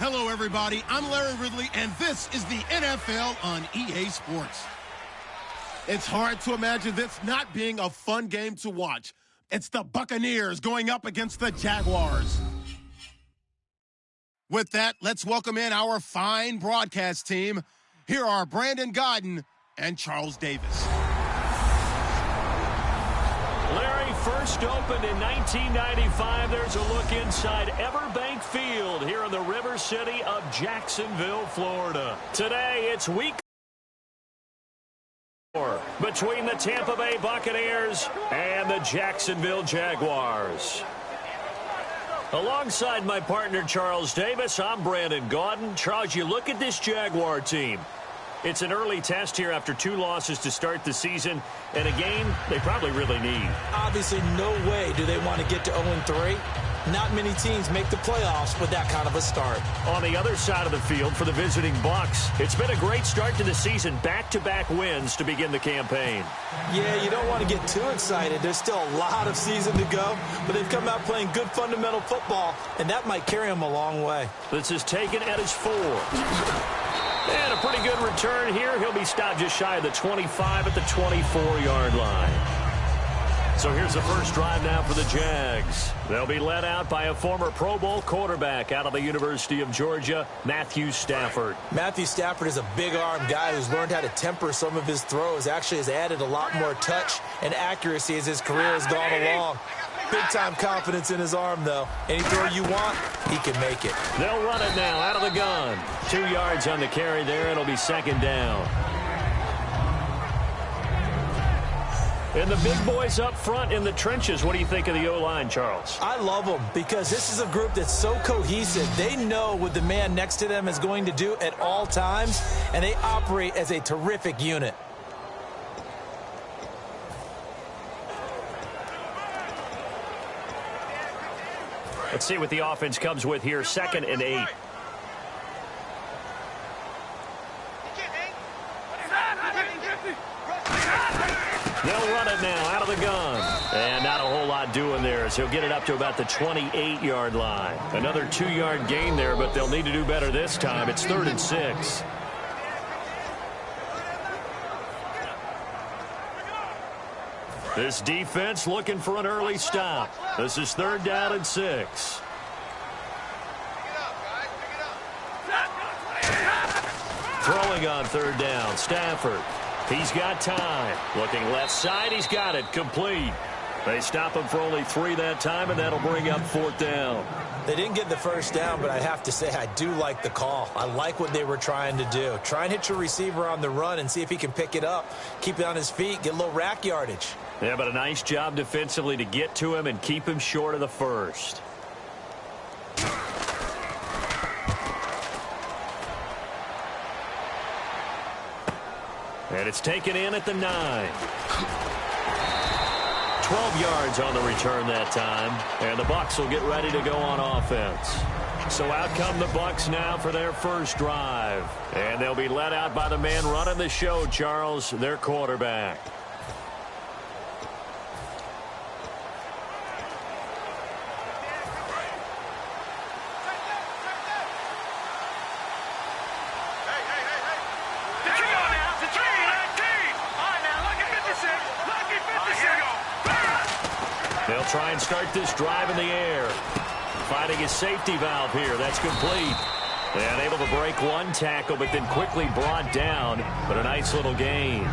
Hello, everybody. I'm Larry Ridley, and this is the NFL on EA Sports. It's hard to imagine this not being a fun game to watch. It's the Buccaneers going up against the Jaguars. With that, let's welcome in our fine broadcast team. Here are Brandon Godden and Charles Davis. Larry, first opened in 1995. There's a look inside Everbank Field here in the River City of Jacksonville, Florida. Today, it's week 4 between the Tampa Bay Buccaneers and the Jacksonville Jaguars. Alongside my partner, Charles Davis, I'm Brandon Godden. Charles, you look at this Jaguar team. It's an early test here after 2 losses to start the season, and a game they probably really need. Obviously, no way do they want to get to 0-3. Not many teams make the playoffs with that kind of a start. On the other side of the field for the visiting Bucs, it's been a great start to the season. Back-to-back wins to begin the campaign. Yeah, you don't want to get too excited. There's still a lot of season to go, but they've come out playing good fundamental football, and that might carry them a long way. This is taken at his 4. And a pretty good return here. He'll be stopped just shy of the 25 at the 24-yard line. So here's the first drive now for the Jags. They'll be led out by a former Pro Bowl quarterback out of the University of Georgia, Matthew Stafford. Matthew Stafford is a big-arm guy who's learned how to temper some of his throws. Actually has added a lot more touch and accuracy as his career has gone along. Big-time confidence in his arm, though. Any throw you want, he can make it. They'll run it now out of the gun. 2 yards on the carry there. It'll be second down. And the big boys up front in the trenches. What do you think of the O-line, Charles? I love them because this is a group that's so cohesive. They know what the man next to them is going to do at all times, and they operate as a terrific unit. Let's see what the offense comes with here. 2nd and 8. They'll run it now out of the gun. And not a whole lot doing there, as he'll get it up to about the 28-yard line. Another 2-yard gain there, but they'll need to do better this time. It's 3rd and 6. This defense looking for an early stop. This is 3rd down and 6. Throwing on 3rd down, Stafford. He's got time. Looking left side, he's got it. Complete. They stop him for only 3 that time, and that'll bring up 4th down. They didn't get the first down, but I have to say I do like the call. I like what they were trying to do. Try and hit your receiver on the run and see if he can pick it up. Keep it on his feet, get a little rack yardage. Yeah, but a nice job defensively to get to him and keep him short of the first. And it's taken in at the 9. 12 yards on the return that time. And the Bucs will get ready to go on offense. So out come the Bucs now for their first drive. And they'll be led out by the man running the show, Charles, their quarterback. They'll try and start this drive in the air. Finding his safety valve here. That's complete. And able to break one tackle, but then quickly brought down. But a nice little gain.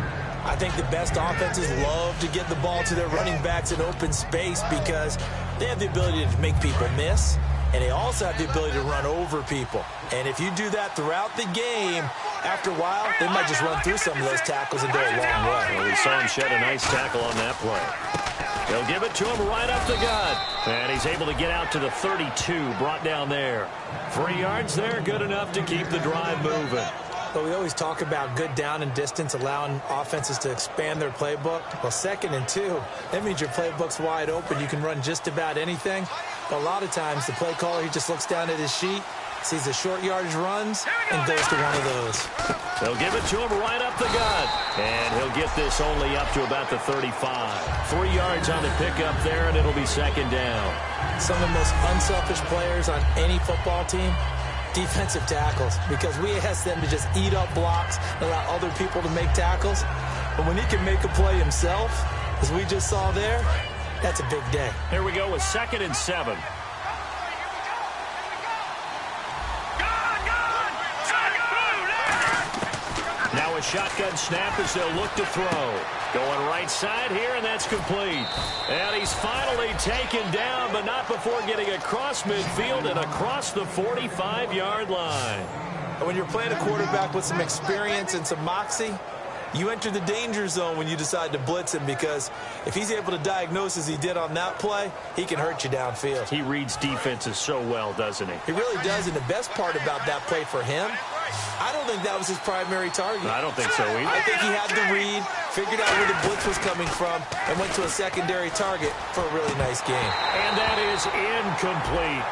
I think the best offenses love to get the ball to their running backs in open space because they have the ability to make people miss, and they also have the ability to run over people. And if you do that throughout the game, after a while, they might just run through some of those tackles and go a long way. Well, we saw him shed a nice tackle on that play. They'll give it to him right up the gut. And he's able to get out to the 32, brought down there. 3 yards there, good enough to keep the drive moving. But we always talk about good down and distance, allowing offenses to expand their playbook. Well, 2nd and 2, that means your playbook's wide open. You can run just about anything. But a lot of times, the play caller, he just looks down at his sheet, sees the short yardage runs, and goes to one of those. They'll give it to him right up the gut. And he'll get this only up to about the 35. 3 yards on the pickup there, and it'll be 2nd down. Some of the most unselfish players on any football team Defensive tackles, because we ask them to just eat up blocks and allow other people to make tackles. But when he can make a play himself, as we just saw there, that's a big day. Here we go with 2nd and 7. Now a shotgun snap as they'll look to throw. Going right side here, and that's complete. And he's finally taken down, but not before getting across midfield and across the 45-yard line. When you're playing a quarterback with some experience and some moxie, you enter the danger zone when you decide to blitz him, because if he's able to diagnose as he did on that play, he can hurt you downfield. He reads defenses so well, doesn't he? He really does, and the best part about that play for him, I don't think that was his primary target. I don't think so either. I think he had the read, figured out where the blitz was coming from, and went to a secondary target for a really nice game. And that is incomplete.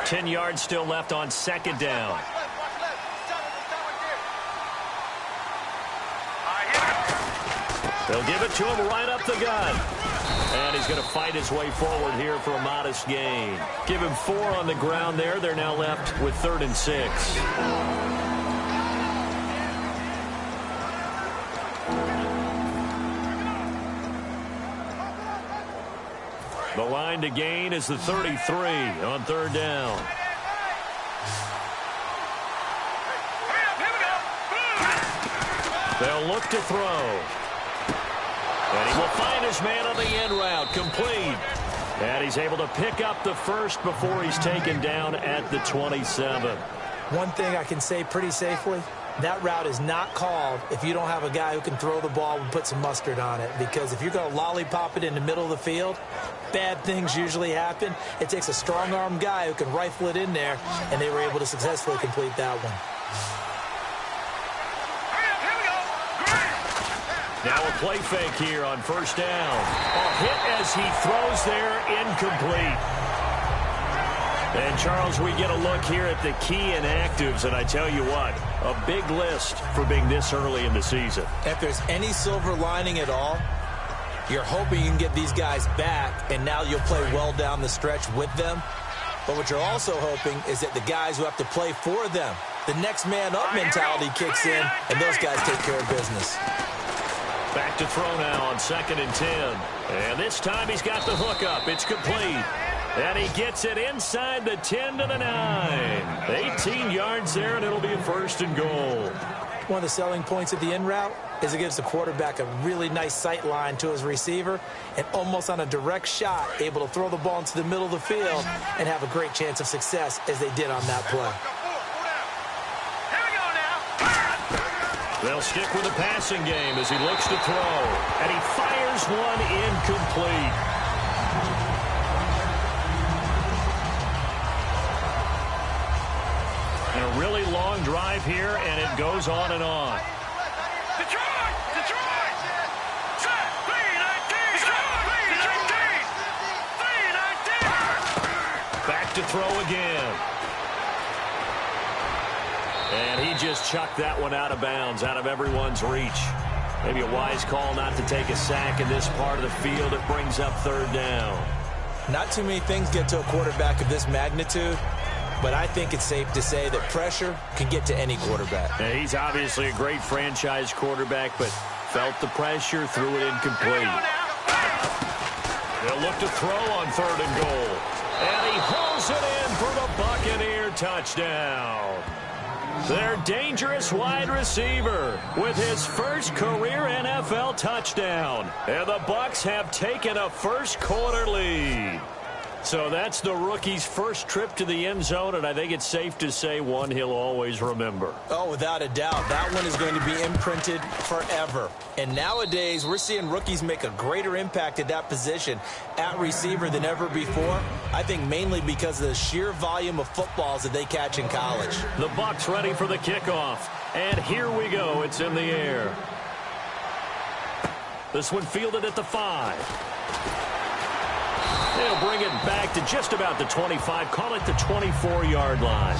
Ten yards still left on 2nd down. They'll give it to him right up the gut. And he's going to fight his way forward here for a modest gain. Give him 4 on the ground there. They're now left with 3rd and 6. The line to gain is the 33 on 3rd down. They'll look to throw. And he will find his man on the end route, complete. And he's able to pick up the first before he's taken down at the 27. One thing I can say pretty safely, that route is not called if you don't have a guy who can throw the ball and put some mustard on it. Because if you're going to lollipop it in the middle of the field, bad things usually happen. It takes a strong-arm guy who can rifle it in there, and they were able to successfully complete that one. Now a play fake here on 1st down. A hit as he throws there, incomplete. And, Charles, we get a look here at the key inactives, and I tell you what, a big list for being this early in the season. If there's any silver lining at all, you're hoping you can get these guys back, and now you'll play well down the stretch with them. But what you're also hoping is that the guys who have to play for them, the next man up mentality kicks in, and those guys take care of business. Back to throw now on 2nd and 10. And this time he's got the hook up. It's complete. And he gets it inside the 10 to the 9. 18 yards there, and it'll be a 1st and goal. One of the selling points of the in route is it gives the quarterback a really nice sight line to his receiver, and almost on a direct shot, able to throw the ball into the middle of the field and have a great chance of success as they did on that play. They'll stick with the passing game as he looks to throw. And he fires one incomplete. And a really long drive here, and it goes on and on. Detroit! Detroit! Set! 319! Set! 319! 319! Back to throw again. And he just chucked that one out of bounds, out of everyone's reach. Maybe a wise call not to take a sack in this part of the field. It brings up 3rd down. Not too many things get to a quarterback of this magnitude, but I think it's safe to say that pressure can get to any quarterback. And he's obviously a great franchise quarterback, but felt the pressure, threw it incomplete. They'll look to throw on 3rd and goal. And he hauls it in for the Buccaneer touchdown. Their dangerous wide receiver with his first career NFL touchdown. And the Bucs have taken a first-quarter lead. So that's the rookie's first trip to the end zone, and I think it's safe to say one he'll always remember. Oh, without a doubt. That one is going to be imprinted forever. And nowadays, we're seeing rookies make a greater impact at that position at receiver than ever before. I think mainly because of the sheer volume of footballs that they catch in college. The Bucs ready for the kickoff. And here we go. It's in the air. This one fielded at the 5. They'll bring it back to just about the 25. Call it the 24-yard line.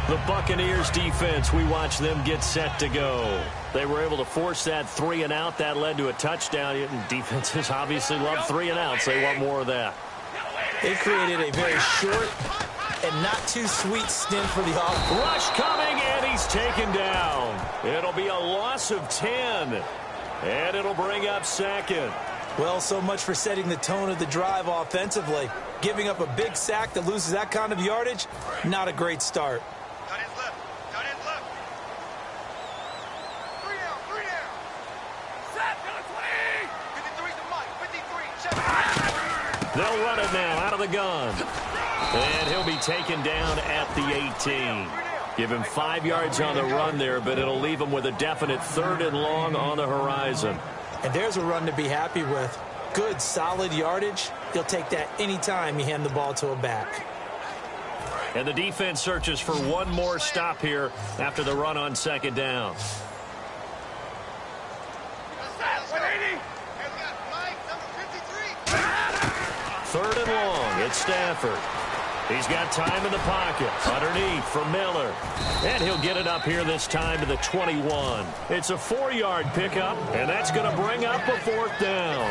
The Buccaneers defense, we watch them get set to go. They were able to force that 3-and-out. That led to a touchdown. Defenses obviously love 3-and-outs. They want more of that. They created a very short and not too sweet stint for the offense. Rush coming, and he's taken down. It'll be a loss of 10, and it'll bring up second. Well, so much for setting the tone of the drive offensively. Giving up a big sack that loses that kind of yardage, not a great start. They'll run it now out of the gun. And he'll be taken down at the 18. Give him 5 yards on the run there, but it'll leave him with a definite 3rd and long on the horizon. And there's a run to be happy with. Good, solid yardage. He'll take that anytime you hand the ball to a back. And the defense searches for one more stop here after the run on 2nd down. Third and long. It's Stafford. He's got time in the pocket. Underneath from Miller. And he'll get it up here this time to the 21. It's a 4-yard pickup, and that's going to bring up a 4th down.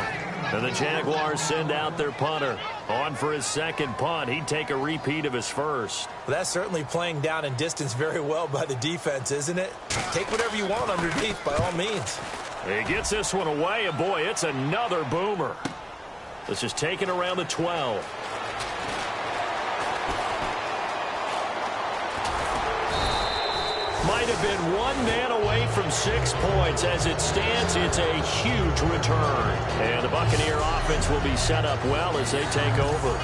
And the Jaguars send out their punter. On for his 2nd punt. He'd take a repeat of his first. Well, that's certainly playing down in distance very well by the defense, isn't it? Take whatever you want underneath by all means. He gets this one away, and boy, it's another boomer. This is taken around the 12. Might have been one man away from 6 points. As it stands, it's a huge return. And the Buccaneer offense will be set up well as they take over.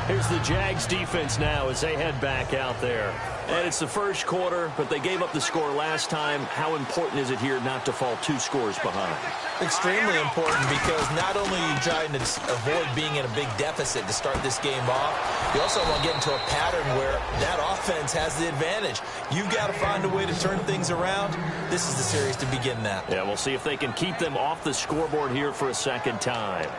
Here's the Jags defense now as they head back out there. And it's the first quarter, but they gave up the score last time. How important is it here not to fall 2 scores behind? Extremely important, because not only are you trying to avoid being in a big deficit to start this game off, you also want to get into a pattern where that offense has the advantage. You've got to find a way to turn things around. This is the series to begin that. Yeah, we'll see if they can keep them off the scoreboard here for a 2nd time.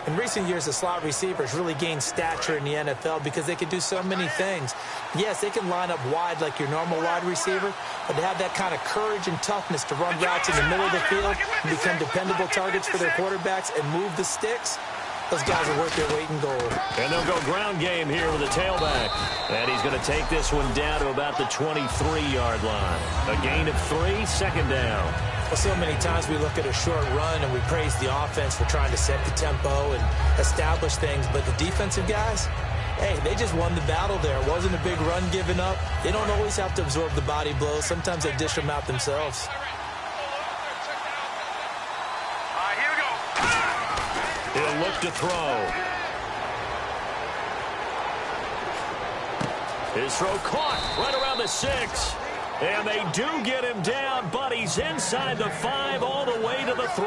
In recent years, the slot receivers really gained stature in the NFL because they can do so many things. Yes, they can line up wide like your normal wide receiver, but to have that kind of courage and toughness to run routes in the middle of the field and become dependable targets for their quarterbacks and move the sticks, those guys are worth their weight in gold. And they'll go ground game here with a tailback. And he's going to take this one down to about the 23-yard line. A gain of 3, 2nd down. Well, so many times we look at a short run and we praise the offense for trying to set the tempo and establish things. But the defensive guys, hey, they just won the battle there. It wasn't a big run given up. They don't always have to absorb the body blows. Sometimes they dish them out themselves. He'll look to throw. His throw caught right around the 6. And they do get him down, but he's inside the 5 all the way to the 3.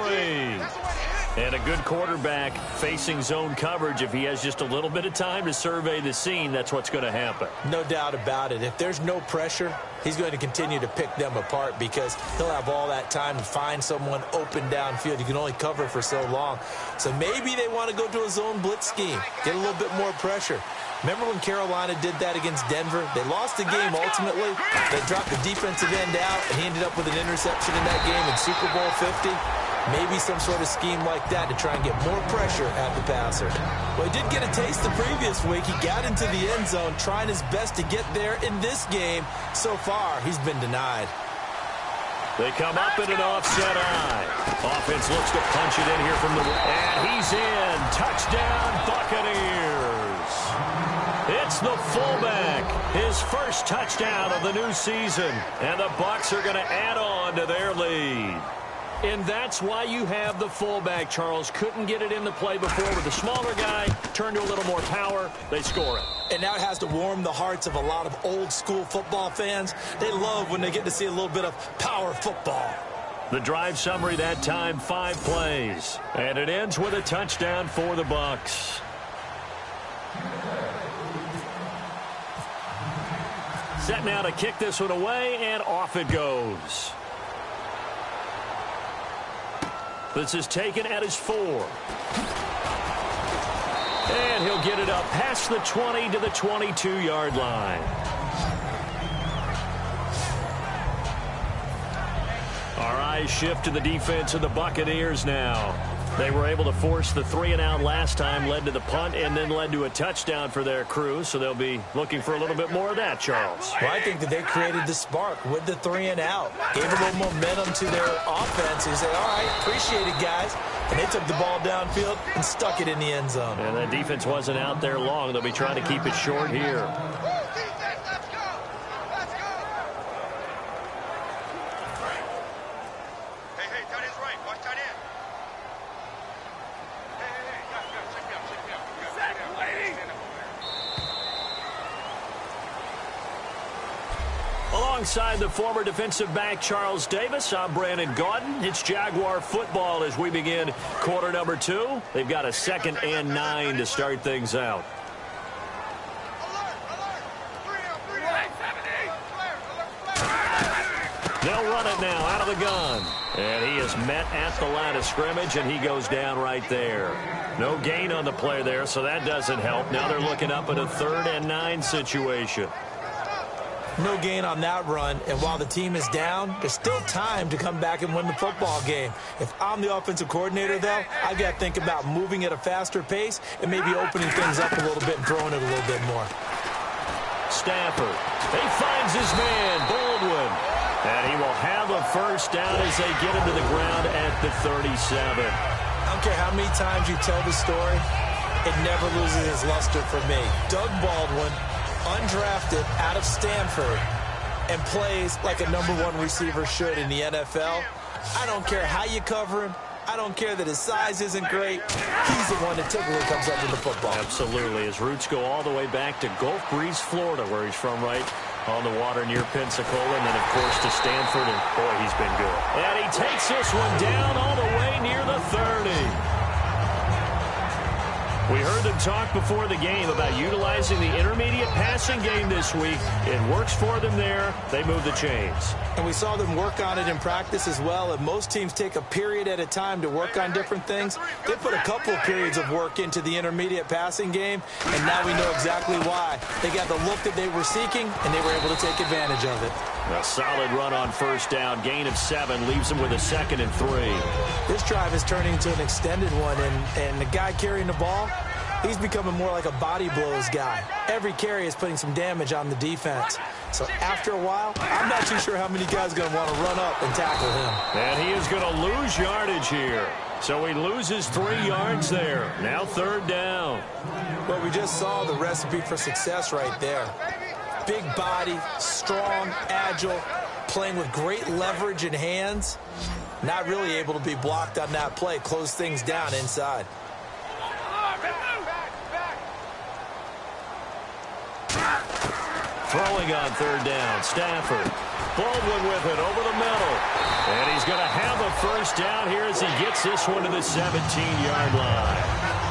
And a good quarterback facing zone coverage. If he has just a little bit of time to survey the scene, that's what's going to happen. No doubt about it. If there's no pressure, he's going to continue to pick them apart because he'll have all that time to find someone open downfield. You can only cover for so long. So maybe they want to go to a zone blitz scheme, get a little bit more pressure. Remember when Carolina did that against Denver? They lost the game ultimately. They dropped the defensive end out, and he ended up with an interception in that game in Super Bowl 50. Maybe some sort of scheme like that to try and get more pressure at the passer. Well, he did get a taste the previous week. He got into the end zone, trying his best to get there in this game. So far, he's been denied. They come up in an offset eye. Offense looks to punch it in here from the... And he's in. Touchdown, Buccaneers. It's the fullback. His first touchdown of the new season. And the Bucs are going to add on to their lead. And that's why you have the fullback, Charles. Couldn't get it into play before with the smaller guy. Turned to a little more power. They score it. And now it has to warm the hearts of a lot of old-school football fans. They love when they get to see a little bit of power football. The drive summary that time, 5 plays. And it ends with a touchdown for the Bucs. Set now to kick this one away, and off it goes. This is taken at his 4. And he'll get it up past the 20 to the 22-yard line. Our eyes shift to the defense of the Buccaneers now. They were able to force the 3-and-out last time, led to the punt, and then led to a touchdown for their crew. So they'll be looking for a little bit more of that, Charles. Well, I think that they created the spark with the 3-and-out. Gave a little momentum to their offense. And said, all right, appreciate it, guys. And they took the ball downfield and stuck it in the end zone. And that defense wasn't out there long. They'll be trying to keep it short here. Alongside the former defensive back Charles Davis, I'm Brandon Gaudin. It's Jaguar football as we begin quarter number 2. They've got a 2nd and 9 to start things out. They'll run it now out of the gun. And he is met at the line of scrimmage, and he goes down right there. No gain on the play there, so that doesn't help. Now they're looking up at a 3rd and 9 situation. No gain on that run, and while the team is down, there's still time to come back and win the football game. If I'm the offensive coordinator, though, I've got to think about moving at a faster pace and maybe opening things up a little bit and throwing it a little bit more. Stafford, he finds his man, Baldwin, and he will have a first down as they get him to the ground at the 37. I don't care how many times you tell the story, it never loses its luster for me. Doug Baldwin, undrafted out of Stanford, and plays like a #1 receiver should in the NFL. I don't care how you cover him. I don't care that his size isn't great. He's the one that typically comes up with the football. Absolutely. His roots go all the way back to Gulf Breeze, Florida, where he's from, right on the water near Pensacola, and then, of course, to Stanford, and, boy, he's been good. And he takes this one down all the way near the 30. We heard them talk before the game about utilizing the intermediate passing game this week. It works for them there. They move the chains. And we saw them work on it in practice as well. And most teams take a period at a time to work on different things. They put a couple of periods of work into the intermediate passing game, and now we know exactly why. They got the look that they were seeking, and they were able to take advantage of it. A solid run on first down. Gain of 7 leaves them with a 2nd and 3. This drive is turning into an extended one, and the guy carrying the ball, he's becoming more like a body blows guy. Every carry is putting some damage on the defense. So after a while, I'm not too sure how many guys are going to want to run up and tackle him. And he is going to lose yardage here. So he loses 3 yards there. Now 3rd down. Well, we just saw the recipe for success right there. Big body, strong, agile, playing with great leverage in hands. Not really able to be blocked on that play. Close things down inside. Throwing on 3rd down, Stafford. Baldwin with it over the middle. And he's going to have a first down here as he gets this one to the 17-yard line.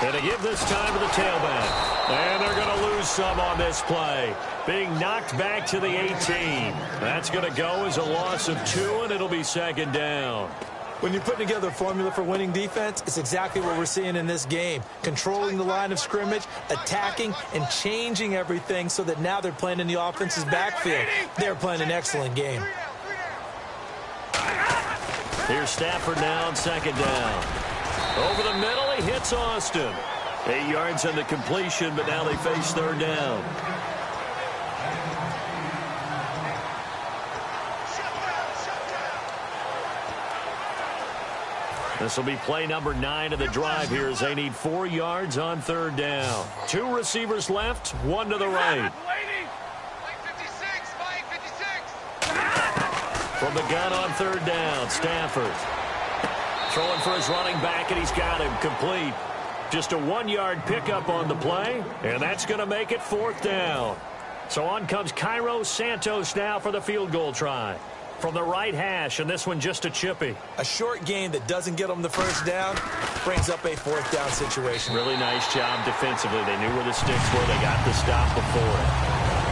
And to give this time to the tailback. And they're going to lose some on this play. Being knocked back to the 18. That's going to go as a loss of 2, and it'll be 2nd down. When you're putting together a formula for winning defense, it's exactly what we're seeing in this game. Controlling the line of scrimmage, attacking, and changing everything so that now they're playing in the offense's backfield. They're playing an excellent game. Here's Stafford now on 2nd down. Over the middle, he hits Austin. 8 yards on the completion, but now they face third down. This will be play number 9 of the drive here as they need 4 yards on third down. 2 receivers left, 1 to the right. From the gun on third down, Stafford. Throwing for his running back, and he's got him complete. Just a 1-yard pickup on the play, and that's going to make it fourth down. So on comes Cairo Santos now for the field goal try. From the right hash, and this one just a chippy. A short game that doesn't get them the first down brings up a fourth down situation. Really nice job defensively. They knew where the sticks were. They got the stop before it.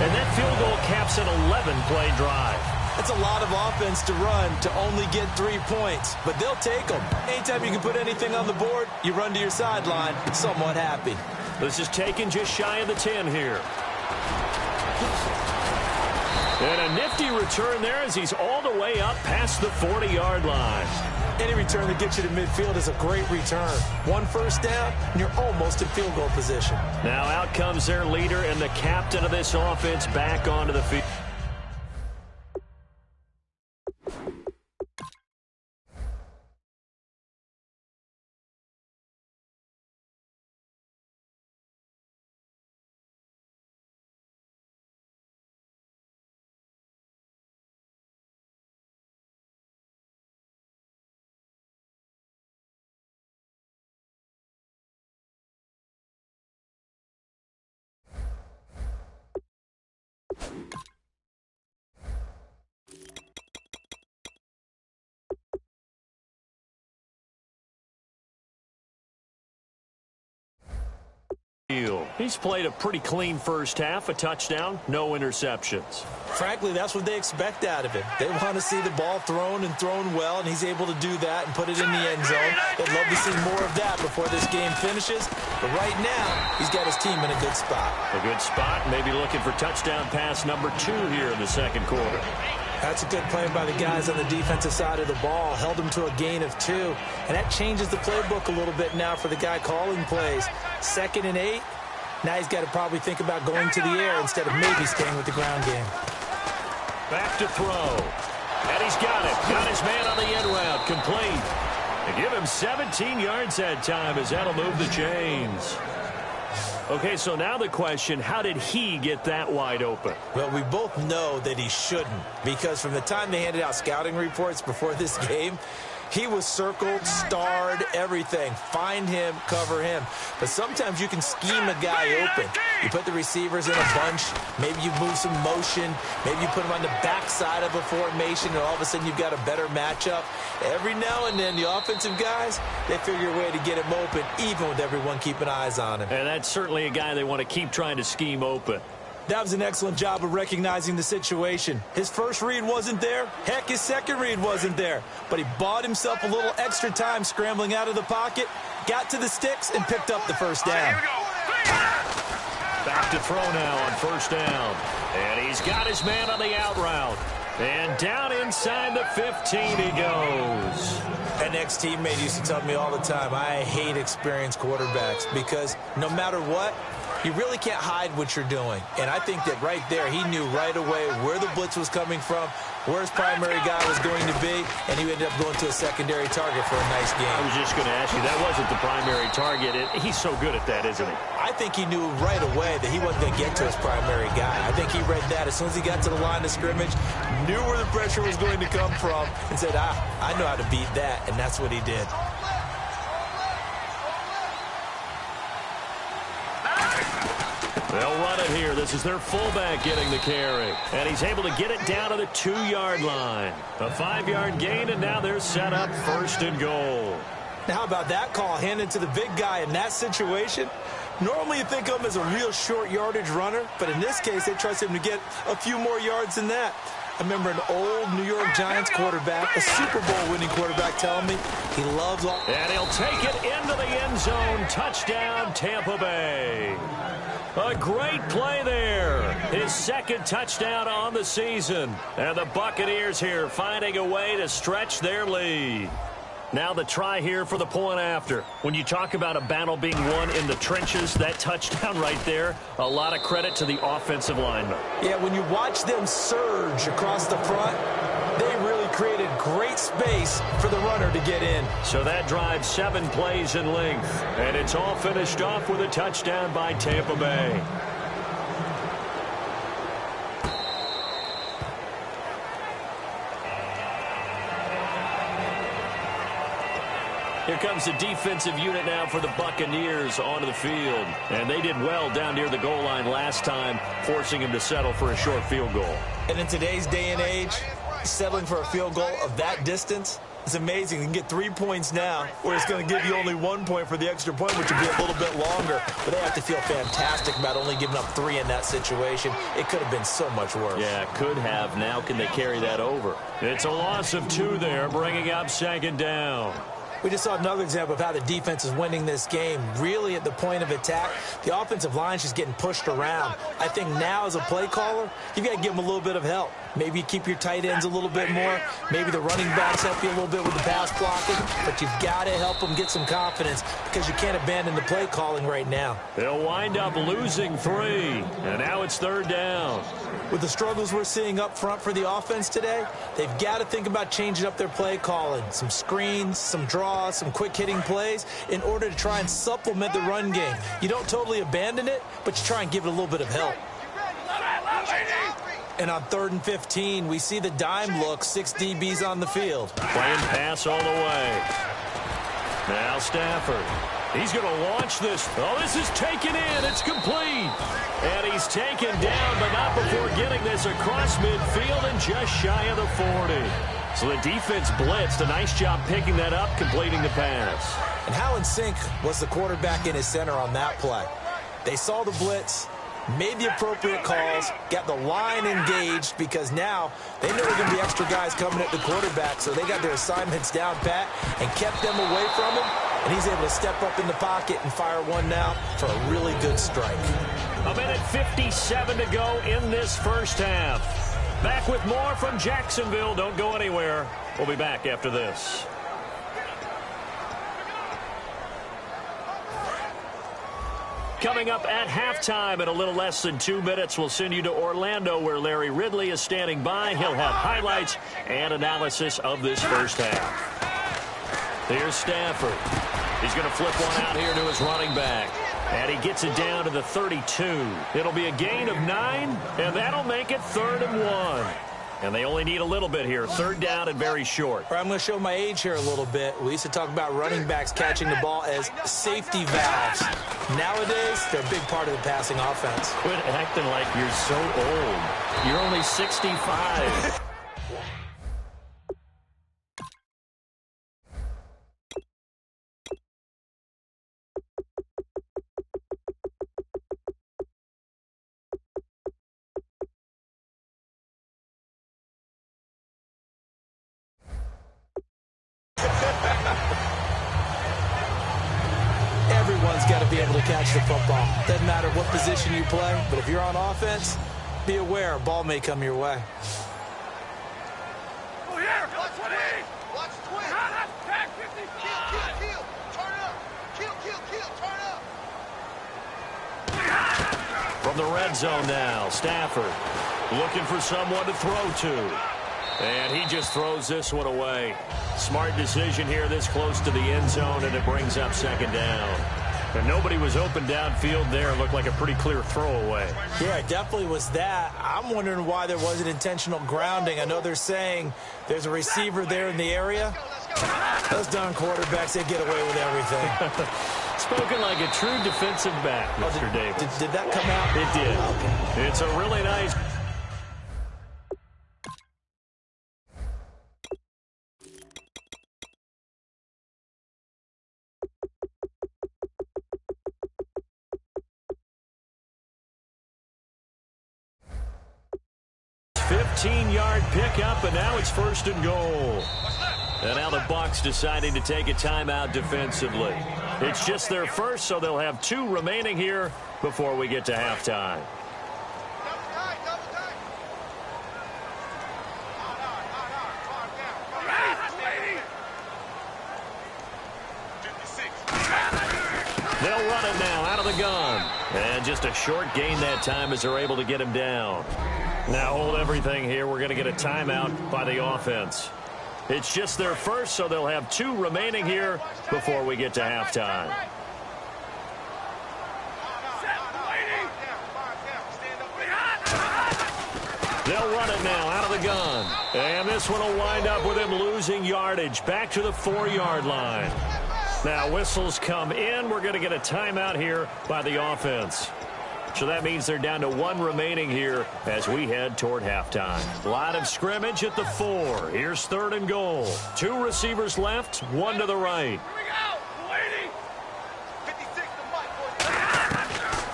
And that field goal caps an 11-play drive. That's a lot of offense to run to only get 3 points, but they'll take them. Anytime you can put anything on the board, you run to your sideline somewhat happy. This is taken just shy of the 10 here. And a nifty return there as he's all the way up past the 40-yard line. Any return that gets you to midfield is a great return. 1 first down, and you're almost in field goal position. Now out comes their leader and the captain of this offense back onto the field. He's played a pretty clean first half, a touchdown, no interceptions. Frankly, that's what they expect out of him. They want to see the ball thrown and thrown well, and he's able to do that and put it in the end zone. They'd love to see more of that before this game finishes. But right now, he's got his team in a good spot. A good spot, maybe looking for touchdown pass number 2 here in the second quarter. That's a good play by the guys on the defensive side of the ball. Held them to a gain of 2. And that changes the playbook a little bit now for the guy calling plays. 2nd and 8. Now he's got to probably think about going to the air instead of maybe staying with the ground game. Back to throw. And he's got it. Got his man on the end route. Complete. And give him 17 yards that time as that'll move the chains. Okay, so now the question, how did he get that wide open? Well, we both know that he shouldn't, because from the time they handed out scouting reports before this game, he was circled, starred, everything. Find him, cover him. But sometimes you can scheme a guy open. You put the receivers in a bunch. Maybe you move some motion. Maybe you put them on the backside of a formation, and all of a sudden you've got a better matchup. Every now and then, the offensive guys, they figure a way to get him open, even with everyone keeping eyes on him. And that's certainly a guy they want to keep trying to scheme open. That was an excellent job of recognizing the situation. His first read wasn't there. Heck, his second read wasn't there. But he bought himself a little extra time scrambling out of the pocket, got to the sticks, and picked up the first down. Back to throw now on first down. And he's got his man on the out route. And down inside the 15 he goes. An ex-teammate used to tell me all the time, I hate experienced quarterbacks because no matter what, you really can't hide what you're doing. And I think that right there, he knew right away where the blitz was coming from, where his primary guy was going to be, and he ended up going to a secondary target for a nice game. I was just going to ask you, that wasn't the primary target. He's so good at that, isn't he? I think he knew right away that he wasn't going to get to his primary guy. I think he read that as soon as he got to the line of scrimmage, knew where the pressure was going to come from, and said, I know how to beat that, and that's what he did. They'll run it here. This is their fullback getting the carry. And he's able to get it down to the 2-yard line. A 5-yard gain, and now they're set up 1st and goal. Now, how about that call handed to the big guy in that situation? Normally you think of him as a real short yardage runner, but in this case they trust him to get a few more yards than that. I remember an old New York Giants quarterback, a Super Bowl winning quarterback, telling me he loves all. And he'll take it into the end zone. Touchdown, Tampa Bay. A great play there. His 2nd touchdown on the season. And the Buccaneers here finding a way to stretch their lead. Now the try here for the point after. When you talk about a battle being won in the trenches, that touchdown right there, a lot of credit to the offensive linemen. Yeah, when you watch them surge across the front, they really created great space for the runner to get in. So that drive 7 plays in length, and it's all finished off with a touchdown by Tampa Bay. Here comes the defensive unit now for the Buccaneers onto the field. And they did well down near the goal line last time, forcing him to settle for a short field goal. And in today's day and age, settling for a field goal of that distance is amazing. You can get 3 points now, where it's going to give you only 1 point for the extra point, which will be a little bit longer. But they have to feel fantastic about only giving up 3 in that situation. It could have been so much worse. Yeah, could have. Now can they carry that over? It's a loss of 2 there, bringing up 2nd down. We just saw another example of how the defense is winning this game. Really, at the point of attack, the offensive line is just getting pushed around. I think now, as a play caller, you've got to give them a little bit of help. Maybe you keep your tight ends a little bit more. Maybe the running backs help you a little bit with the pass blocking. But you've got to help them get some confidence because you can't abandon the play calling right now. They'll wind up losing 3. And now it's 3rd down. With the struggles we're seeing up front for the offense today, they've got to think about changing up their play calling. Some screens, some draws, some quick-hitting plays in order to try and supplement the run game. You don't totally abandon it, but you try and give it a little bit of help. And on 3rd and 15, we see the dime look, 6 DBs on the field. Playing pass all the way. Now Stafford. He's going to launch this. Oh, this is taken in. It's complete. And he's taken down, but not before getting this across midfield and just shy of the 40. So the defense blitzed. A nice job picking that up, completing the pass. And how in sync was the quarterback in his center on that play? They saw the blitz, made the appropriate calls, got the line engaged because now they know there are going to be extra guys coming at the quarterback, so they got their assignments down pat and kept them away from him, and he's able to step up in the pocket and fire one now for a really good strike. 1:57 to go in this first half. Back with more from Jacksonville. Don't go anywhere. We'll be back after this. Coming up at halftime in a little less than 2 minutes, we'll send you to Orlando where Larry Ridley is standing by. He'll have highlights and analysis of this first half. Here's Stafford. He's going to flip one out here to his running back. And he gets it down to the 32. It'll be a gain of 9, and that'll make it 3rd and 1. And they only need a little bit here. 3rd down and very short. I'm going to show my age here a little bit. We used to talk about running backs catching the ball as safety valves. Nowadays, they're a big part of the passing offense. Quit acting like you're so old. You're only 65. Everyone's got to be able to catch the football. Doesn't matter what position you play, but if you're on offense, be aware a ball may come your way. Oh, here. Watch twist. Watch twist. Tag 55. Kill. Turn up. Kill. Turn up. From the red zone now, Stafford looking for someone to throw to. And he just throws this one away. Smart decision here this close to the end zone, and it brings up 2nd down. And nobody was open downfield there. It looked like a pretty clear throwaway. Yeah, it definitely was that. I'm wondering why there wasn't intentional grounding. I know they're saying there's a receiver there in the area. Those darn quarterbacks, they get away with everything. Spoken like a true defensive back, Mr. Davis. Did that come out? It did. Okay. It's a really nice... ...15-yard pickup, and now it's 1st and goal. And now the Bucs deciding to take a timeout defensively. It's just their first, so they'll have 2 remaining here before we get to halftime. They'll run it now out of the gun. And just a short gain that time as they're able to get him down. Now hold everything here. We're going to get a timeout by the offense. It's just their first, so they'll have 2 remaining here before we get to halftime. They'll run it now out of the gun. And this one will wind up with him losing yardage back to the 4-yard line. Now whistles come in. We're going to get a timeout here by the offense. So that means they're down to 1 remaining here as we head toward halftime. Line of scrimmage at the 4. Here's 3rd and goal. 2 receivers left, 1 to the right.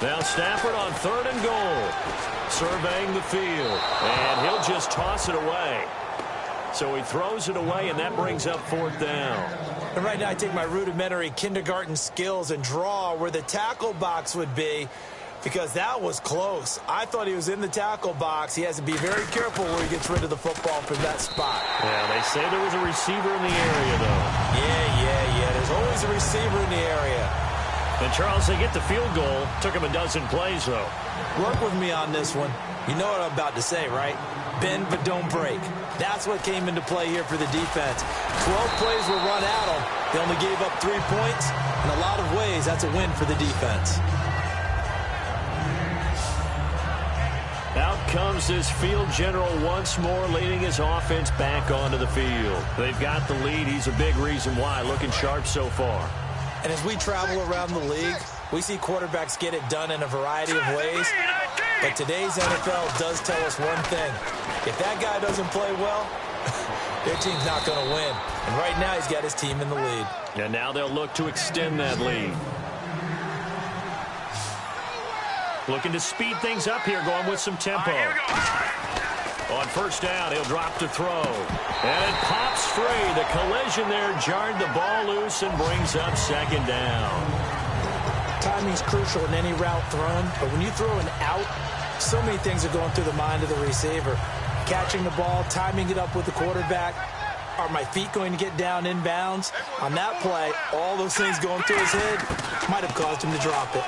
Now Stafford on 3rd and goal. Surveying the field. And he'll just toss it away. So he throws it away, and that brings up 4th down. And right now I take my rudimentary kindergarten skills and draw where the tackle box would be, because that was close. I thought he was in the tackle box. He has to be very careful where he gets rid of the football from that spot. Yeah, they say there was a receiver in the area, though. Yeah. There's always a receiver in the area. And, Charles, they get the field goal. Took him a dozen plays, though. Work with me on this one. You know what I'm about to say, right? Bend but don't break. That's what came into play here for the defense. 12 plays were run at them. They only gave up 3 points. In a lot of ways, that's a win for the defense. Out comes this field general once more, leading his offense back onto the field. They've got the lead. He's a big reason why. Looking sharp so far. And as we travel around the league, we see quarterbacks get it done in a variety of ways. But today's NFL does tell us one thing. If that guy doesn't play well, their team's not going to win. And right now he's got his team in the lead. And now they'll look to extend that lead. Looking to speed things up here, going with some tempo. On 1st down, he'll drop to throw. And it pops free. The collision there jarred the ball loose and brings up 2nd down. Timing's crucial in any route thrown, but when you throw an out, so many things are going through the mind of the receiver. Catching the ball, timing it up with the quarterback. Are my feet going to get down in bounds? On that play, all those things going through his head might have caused him to drop it.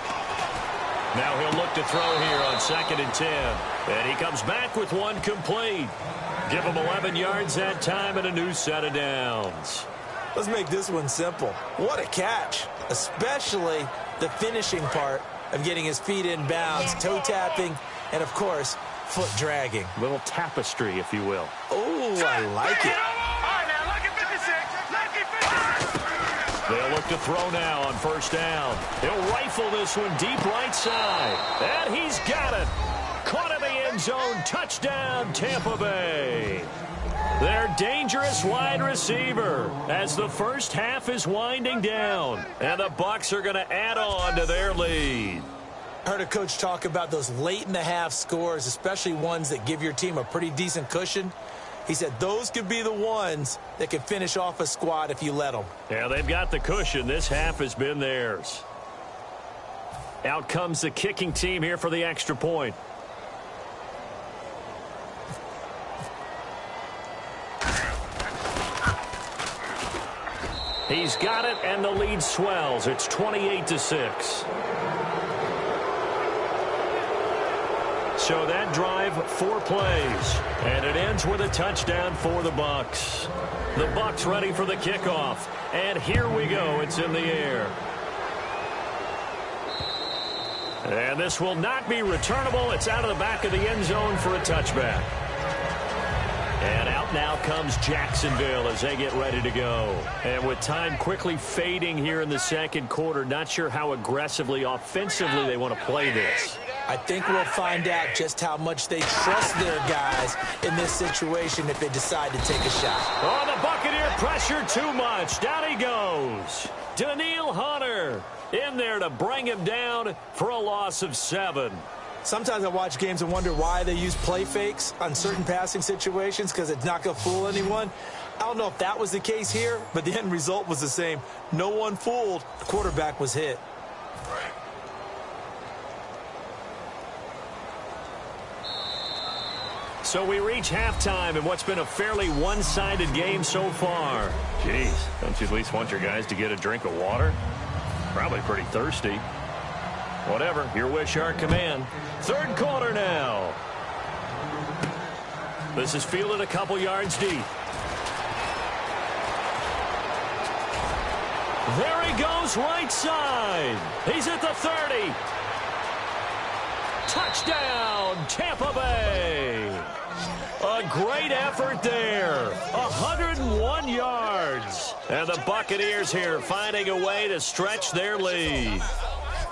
Now he'll look to throw here on 2nd and 10. And he comes back with 1 complete. Give him 11 yards that time and a new set of downs. Let's make this one simple. What a catch, especially the finishing part of getting his feet in bounds, toe tapping, and, of course, foot dragging. A little tapestry, if you will. Oh, I like it. They'll look to throw now on 1st down. He'll rifle this one deep right side. And he's got it. Caught in the end zone. Touchdown, Tampa Bay. Their dangerous wide receiver as the first half is winding down. And the Bucs are going to add on to their lead. I heard a coach talk about those late-in-the-half scores, especially ones that give your team a pretty decent cushion. He said those could be the ones that can finish off a squad if you let them. Yeah, they've got the cushion. This half has been theirs. Out comes the kicking team here for the extra point. He's got it, and the lead swells. It's 28-6. So that drive, 4 plays, and it ends with a touchdown for the Bucs. The Bucs ready for the kickoff, and here we go. It's in the air. And this will not be returnable. It's out of the back of the end zone for a touchback. And out now comes Jacksonville as they get ready to go. And with time quickly fading here in the 2nd quarter, not sure how aggressively, offensively they want to play this. I think we'll find out just how much they trust their guys in this situation if they decide to take a shot. Oh, the Buccaneer pressure too much. Down he goes. Danielle Hunter in there to bring him down for a loss of 7. Sometimes I watch games and wonder why they use play fakes on certain passing situations, because it's not going to fool anyone. I don't know if that was the case here, but the end result was the same. No one fooled. The quarterback was hit. So we reach halftime in what's been a fairly one-sided game so far. Jeez, don't you at least want your guys to get a drink of water? Probably pretty thirsty. Whatever, your wish, our command. Third quarter now. This is fielded a couple yards deep. There he goes, right side. He's at the 30. Touchdown, Tampa Bay. A great effort there. 101 yards. And the Buccaneers here finding a way to stretch their lead.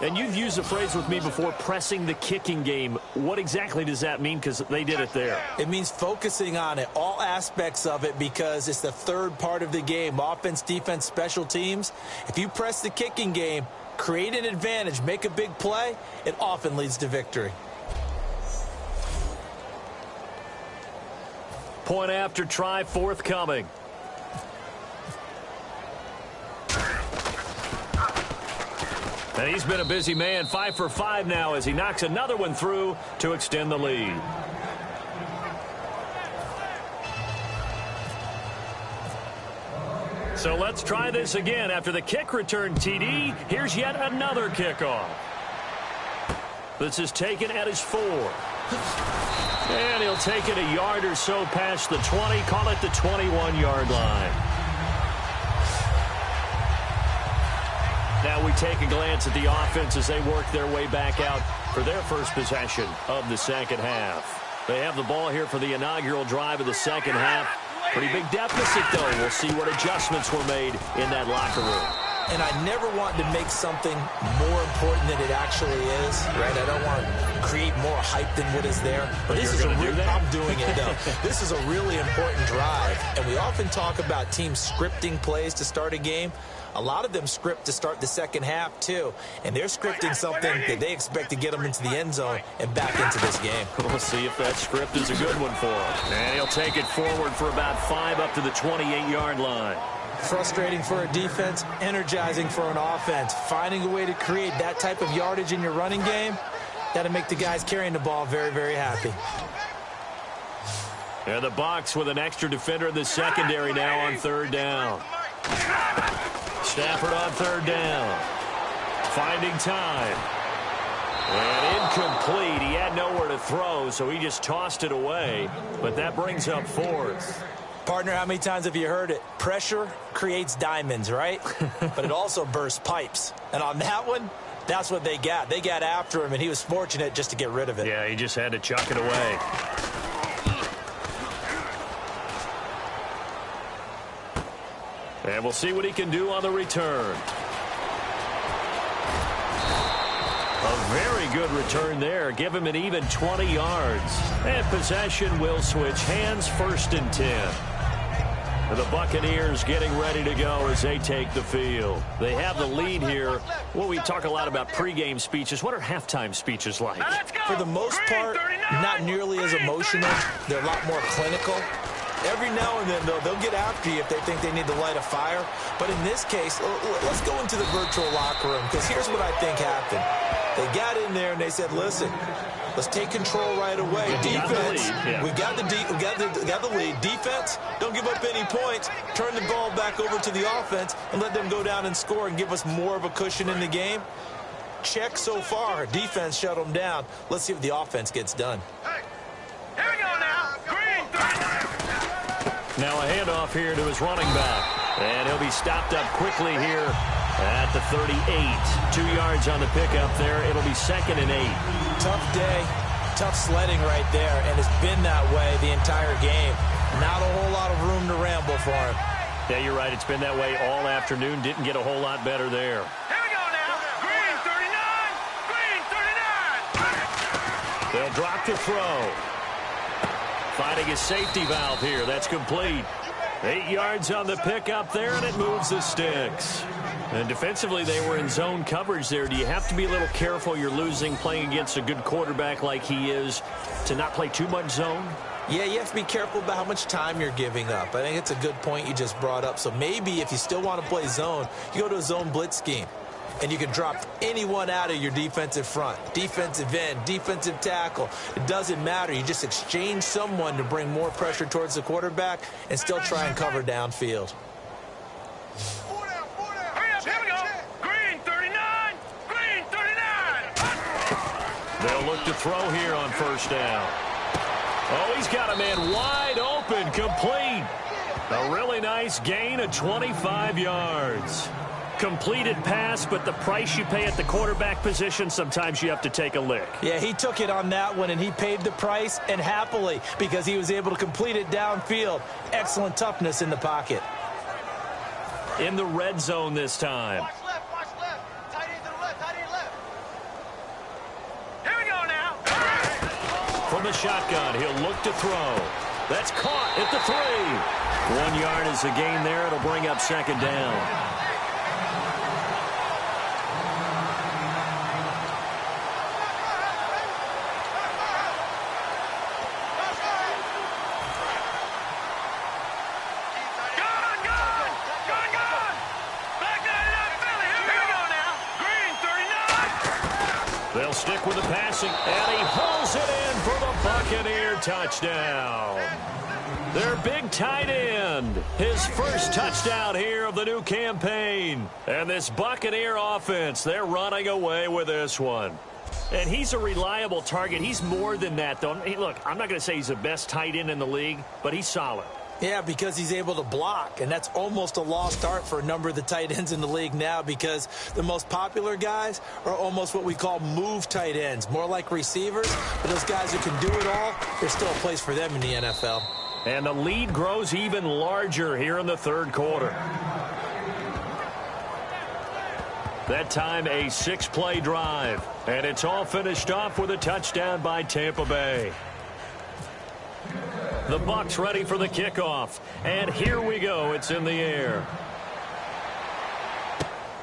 And you've used the phrase with me before, pressing the kicking game. What exactly does that mean? Because they did it there. It means focusing on it, all aspects of it, because it's the third part of the game. Offense, defense, special teams. If you press the kicking game, create an advantage, make a big play, it often leads to victory. Point after try forthcoming. And he's been a busy man, 5 for 5 now as he knocks another one through to extend the lead. So let's try this again. After the kick return TD, here's yet another kickoff. This is taken at his 4. And he'll take it a yard or so past the 20, call it the 21-yard line. Now we take a glance at the offense as they work their way back out for their first possession of the second half. They have the ball here for the inaugural drive of the second half. Pretty big deficit, though. We'll see what adjustments were made in that locker room. And I never want to make something more important than it actually is, right? I don't want to create more hype than what is there. But this is I'm doing it, though. This is a really important drive. And we often talk about teams scripting plays to start a game. A lot of them script to start the second half, too. And they're scripting something that they expect to get them into the end zone and back into this game. We'll see if that script is a good one for him. And he'll take it forward for about 5 up to the 28-yard line. Frustrating for a defense, energizing for an offense. Finding a way to create that type of yardage in your running game, that'll make the guys carrying the ball very, very happy. And the Bucs with an extra defender in the secondary now on third down. Stafford on third down. Finding time. And incomplete. He had nowhere to throw, so he just tossed it away. But that brings up fourth. Partner, how many times have you heard it? Pressure creates diamonds, right? But it also bursts pipes. And on that one, that's what they got. They got after him, and he was fortunate just to get rid of it. Yeah, he just had to chuck it away. And we'll see what he can do on the return. A very good return there. Give him an even 20 yards. And possession will switch hands, 1st and 10. And the Buccaneers getting ready to go as they take the field. They have the lead here. Well, we talk a lot about pregame speeches. What are halftime speeches like? For the most part, not nearly as emotional. They're a lot more clinical. Every now and then, though, they'll get after you if they think they need to light a fire. But in this case, let's go into the virtual locker room, because here's what I think happened. They got in there and they said, listen, let's take control right away. Defense, we got the lead. Defense, don't give up any points. Turn the ball back over to the offense and let them go down and score and give us more of a cushion in the game. Check so far. Defense shut them down. Let's see if the offense gets done. Hey, here we go now. Green, 39. Now a handoff here to his running back. And he'll be stopped up quickly here at the 38. 2 yards on the pickup there. It'll be 2nd and 8. Tough day. Tough sledding right there. And it's been that way the entire game. Not a whole lot of room to ramble for him. Yeah, you're right. It's been that way all afternoon. Didn't get a whole lot better there. Here we go now. Green, 39. Green, 39. They'll drop the throw. Finding his safety valve here. That's complete. 8 yards on the pickup there, and it moves the sticks. And defensively, they were in zone coverage there. Do you have to be a little careful? You're losing playing against a good quarterback like he is to not play too much zone? Yeah, you have to be careful about how much time you're giving up. I think it's a good point you just brought up. So maybe if you still want to play zone, you go to a zone blitz scheme. And you can drop anyone out of your defensive front, defensive end, defensive tackle. It doesn't matter. You just exchange someone to bring more pressure towards the quarterback and still try and cover downfield. Hurry up, here we go. Green, 39. They'll look to throw here on first down. Oh, he's got a man wide open, complete. A really nice gain of 25 yards. Completed pass, but the price you pay at the quarterback position, sometimes you have to take a lick. Yeah, he took it on that one, and he paid the price, and happily, because he was able to complete it downfield. Excellent toughness in the pocket. In the red zone this time. Watch left, watch left. Tight end to the left, tight end left. Here we go now. From the shotgun, he'll look to throw. That's caught at the 3. 1 yard is the gain there. It'll bring up second down. They'll stick with the passing, and he pulls it in for the Buccaneer touchdown. Their big tight end, his first touchdown here of the new campaign. And this Buccaneer offense, they're running away with this one. And he's a reliable target. He's more than that, though. Hey, look, I'm not going to say he's the best tight end in the league, but he's solid. Yeah, because he's able to block, and that's almost a lost art for a number of the tight ends in the league now, because the most popular guys are almost what we call move tight ends, more like receivers. But those guys who can do it all, there's still a place for them in the NFL. And the lead grows even larger here in the third quarter. That time a 6-play drive, and it's all finished off with a touchdown by Tampa Bay. The Bucs ready for the kickoff. And here we go. It's in the air.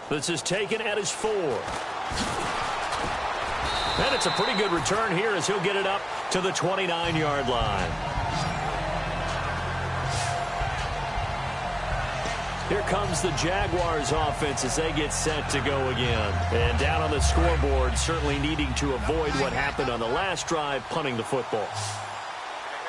This is taken at his 4. And it's a pretty good return here as he'll get it up to the 29-yard line. Here comes the Jaguars offense as they get set to go again. And down on the scoreboard, certainly needing to avoid what happened on the last drive, punting the football.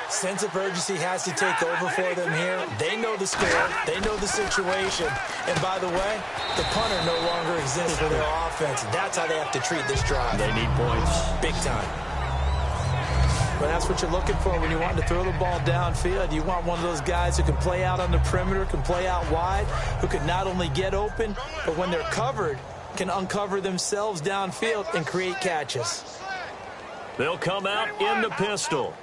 Sense of urgency has to take over for them here. They know the score. They know the situation. And by the way, the punter no longer exists for their offense. That's how they have to treat this drive. They need points. Big time. But that's what you're looking for when you want to throw the ball downfield. You want one of those guys who can play out on the perimeter, can play out wide, who can not only get open, but when they're covered, can uncover themselves downfield and create catches. They'll come out in the pistol.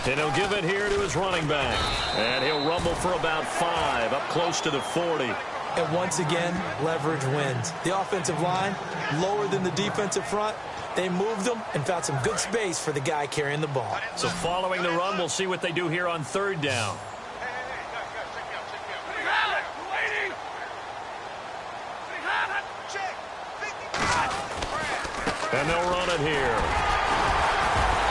And he'll give it here to his running back. And he'll rumble for about 5, up close to the 40. And once again, leverage wins. The offensive line, lower than the defensive front. They moved them and found some good space for the guy carrying the ball. So following the run, we'll see what they do here on third down. And they'll run it here.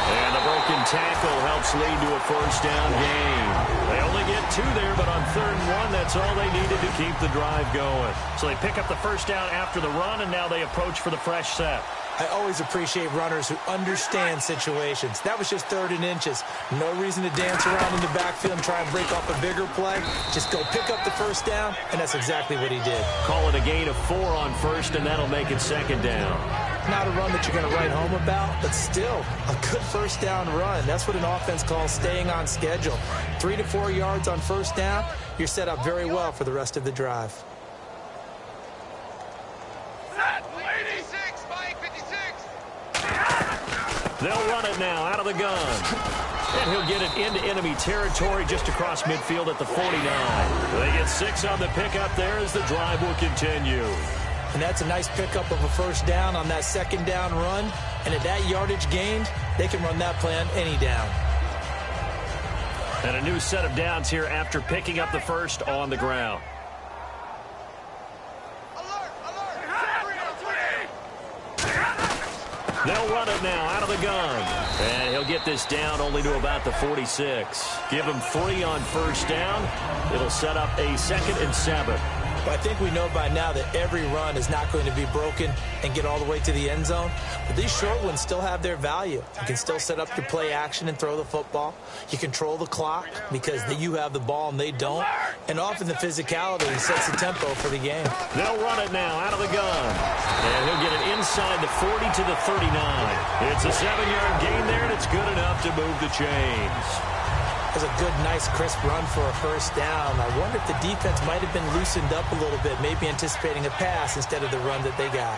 And the broken tackle helps lead to a first down gain. They only get 2 there, but on 3rd and 1, that's all they needed to keep the drive going. So they pick up the first down after the run, and now they approach for the fresh set. I always appreciate runners who understand situations. That was just 3rd and inches. No reason to dance around in the backfield and try and break off a bigger play. Just go pick up the first down, and that's exactly what he did. Call it a gain of 4 on first, and that'll make it second down. Not a run that you're going to write home about, but still a good first down run. That's what an offense calls staying on schedule. 3 to 4 yards on first down, you're set up very well for the rest of the drive. They'll run it now out of the gun. And he'll get it into enemy territory just across midfield at the 49. They get 6 on the pickup there as the drive will continue. And that's a nice pickup of a first down on that second down run. And at that yardage gained, they can run that play on any down. And a new set of downs here after picking up the first on the ground. They'll run it now out of the gun. And he'll get this down only to about the 46. Give him 3 on first down. It'll set up a 2nd and 7. Well, I think we know by now that every run is not going to be broken and get all the way to the end zone. But these short ones still have their value. You can still set up your play action and throw the football. You control the clock because you have the ball and they don't. And often the physicality sets the tempo for the game. They'll run it now out of the gun. And he'll get it inside the 40 to the 39. It's a 7-yard gain there, and it's good enough to move the chains. It was a good, nice, crisp run for a first down. I wonder if the defense might have been loosened up a little bit, maybe anticipating a pass instead of the run that they got.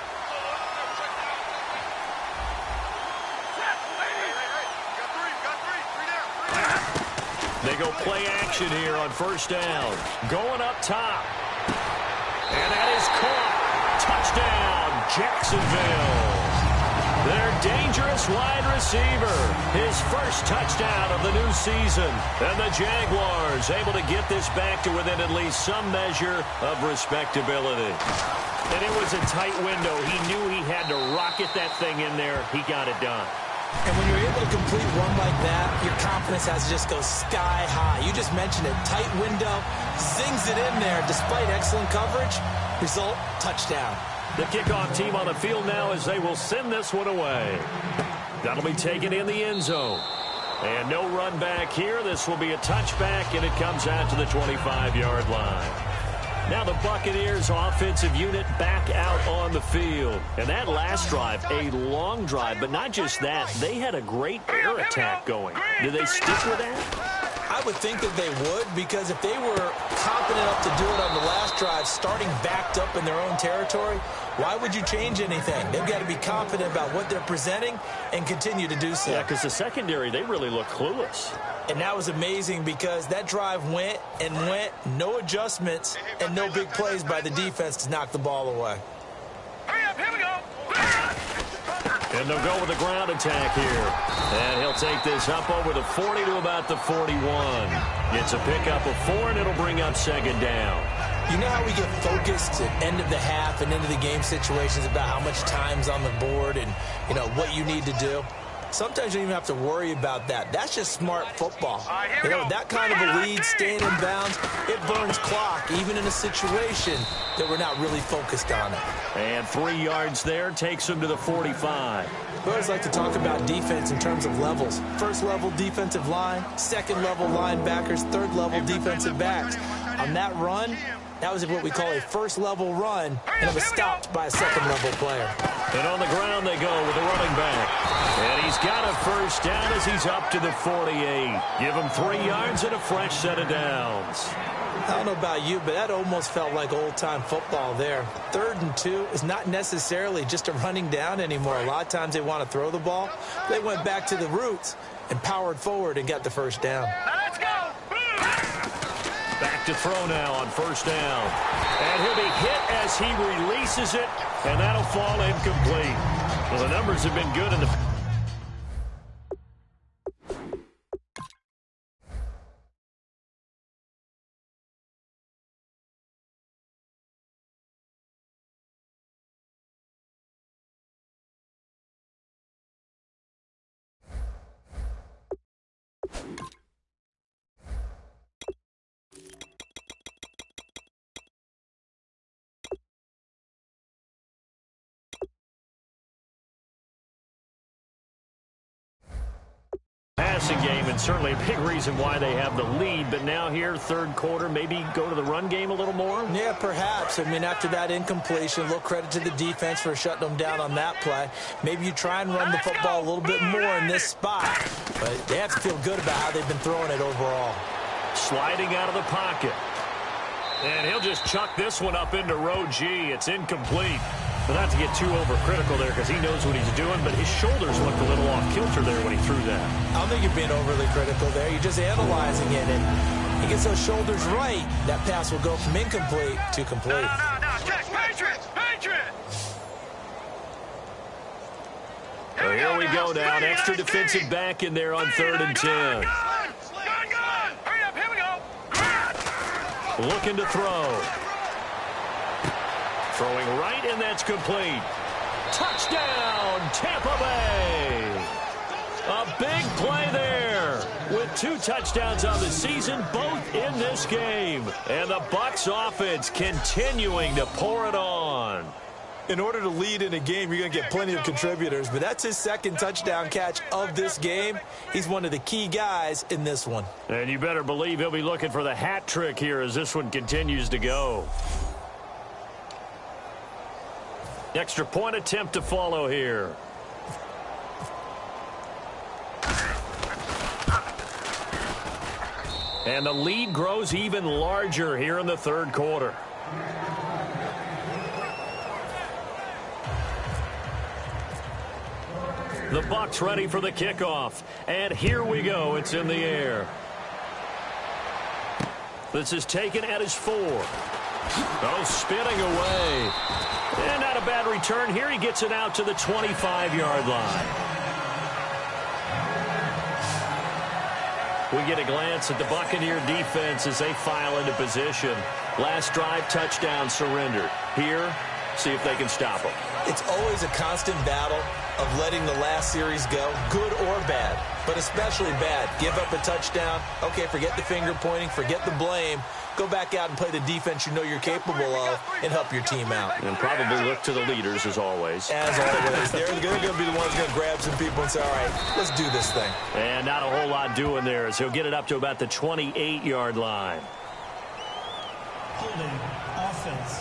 They go play action here on first down. Going up top. And that is caught. Touchdown, Jacksonville. Their dangerous wide receiver. His first touchdown of the new season. And the Jaguars able to get this back to within at least some measure of respectability. And it was a tight window. He knew he had to rocket that thing in there. He got it done. And when you're able to complete one like that, your confidence has to just go sky high. You just mentioned it. Tight window, zings it in there despite excellent coverage. Result, touchdown. The kickoff team on the field now as they will send this one away. That'll be taken in the end zone. And no run back here. This will be a touchback, and it comes out to the 25-yard line. Now the Buccaneers offensive unit back out on the field. And that last drive, a long drive, but not just that. They had a great air attack going. Do they stick with that? I would think that they would, because if they were confident enough to do it on the last drive, starting backed up in their own territory, why would you change anything? They've got to be confident about what they're presenting and continue to do so. Yeah, because the secondary, they really look clueless. And that was amazing because that drive went and went, no adjustments, and no big plays by the defense to knock the ball away. Hurry up, here we go. And they'll go with a ground attack here. And he'll take this up over the 40 to about the 41. Gets a pickup of 4, and it'll bring up second down. You know how we get focused at end of the half and into the game situations about how much time's on the board and, you know, what you need to do? Sometimes you don't even have to worry about that. That's just smart football. You know, that kind of a lead, staying in bounds, it burns clock, even in a situation that we're not really focused on it. And 3 yards there takes him to the 45. We always like to talk about defense in terms of levels. First level defensive line, second level linebackers, third level defensive backs. On that run, that was what we call a first level run, and it was stopped by a second level player. And on the ground they go with the running back. And he's got a first down as he's up to the 48. Give him 3 yards and a fresh set of downs. I don't know about you, but that almost felt like old-time football there. 3rd and 2 is not necessarily just a running down anymore. A lot of times they want to throw the ball. They went back to the roots and powered forward and got the first down. Let's go. Back to throw now on first down. And he'll be hit as he releases it, and that'll fall incomplete. Well, the numbers have been good in the... passing game, and certainly a big reason why they have the lead. But now here, third quarter, maybe go to the run game a little more? Yeah, perhaps. I mean, after that incompletion, a little credit to the defense for shutting them down on that play. Maybe you try and run the football a little bit more in this spot. But they have to feel good about how they've been throwing it overall. Sliding out of the pocket. And he'll just chuck this one up into row G. It's incomplete. But not to get too overcritical there because he knows what he's doing, but his shoulders looked a little off kilter there when he threw that. I don't think you're being overly critical there. You're just analyzing it, and he gets those shoulders right. That pass will go from incomplete to complete. No. Patriots! Here we go now. An extra defensive back in there on 3rd and 10. Gun! Hurry up, here we go. Looking to throw. Throwing right, and that's complete. Touchdown, Tampa Bay. A big play there. with 2 touchdowns on the season, both in this game. And the Bucs offense continuing to pour it on. In order to lead in a game, you're going to get plenty of contributors, but that's his 2nd touchdown catch of this game. He's one of the key guys in this one. And you better believe he'll be looking for the hat trick here as this one continues to go. Extra point attempt to follow here. And the lead grows even larger here in the 3rd quarter. The Bucs ready for the kickoff. And here we go. It's in the air. This is taken at his 4. Oh, spinning away. And not a bad return here. He gets it out to the 25-yard line. We get a glance at the Buccaneer defense as they file into position. Last drive, touchdown surrendered. Here, see if they can stop them. It's always a constant battle of letting the last series go, good or bad, but especially bad. Give up a touchdown. Okay, forget the finger pointing, forget the blame. Go back out and play the defense you know you're capable of and help your team out. And probably look to the leaders as always. As always. They're going to be the ones going to grab some people and say, all right, let's do this thing. And not a whole lot doing there as he'll get it up to about the 28-yard line. Holding offense.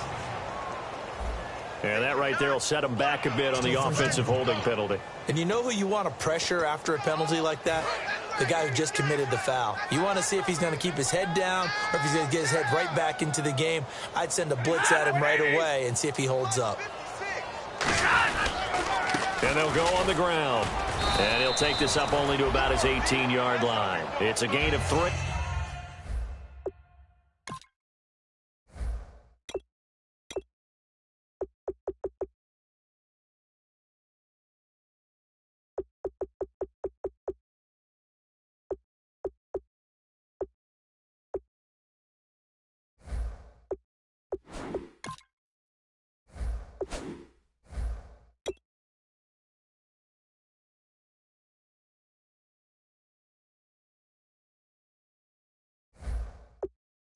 And that right there will set him back a bit on the offensive holding penalty. And you know who you want to pressure after a penalty like that? The guy who just committed the foul. You want to see if he's going to keep his head down or if he's going to get his head right back into the game. I'd send a blitz at him right away and see if he holds up. And they'll go on the ground. And he'll take this up only to about his 18-yard line. It's a gain of 3.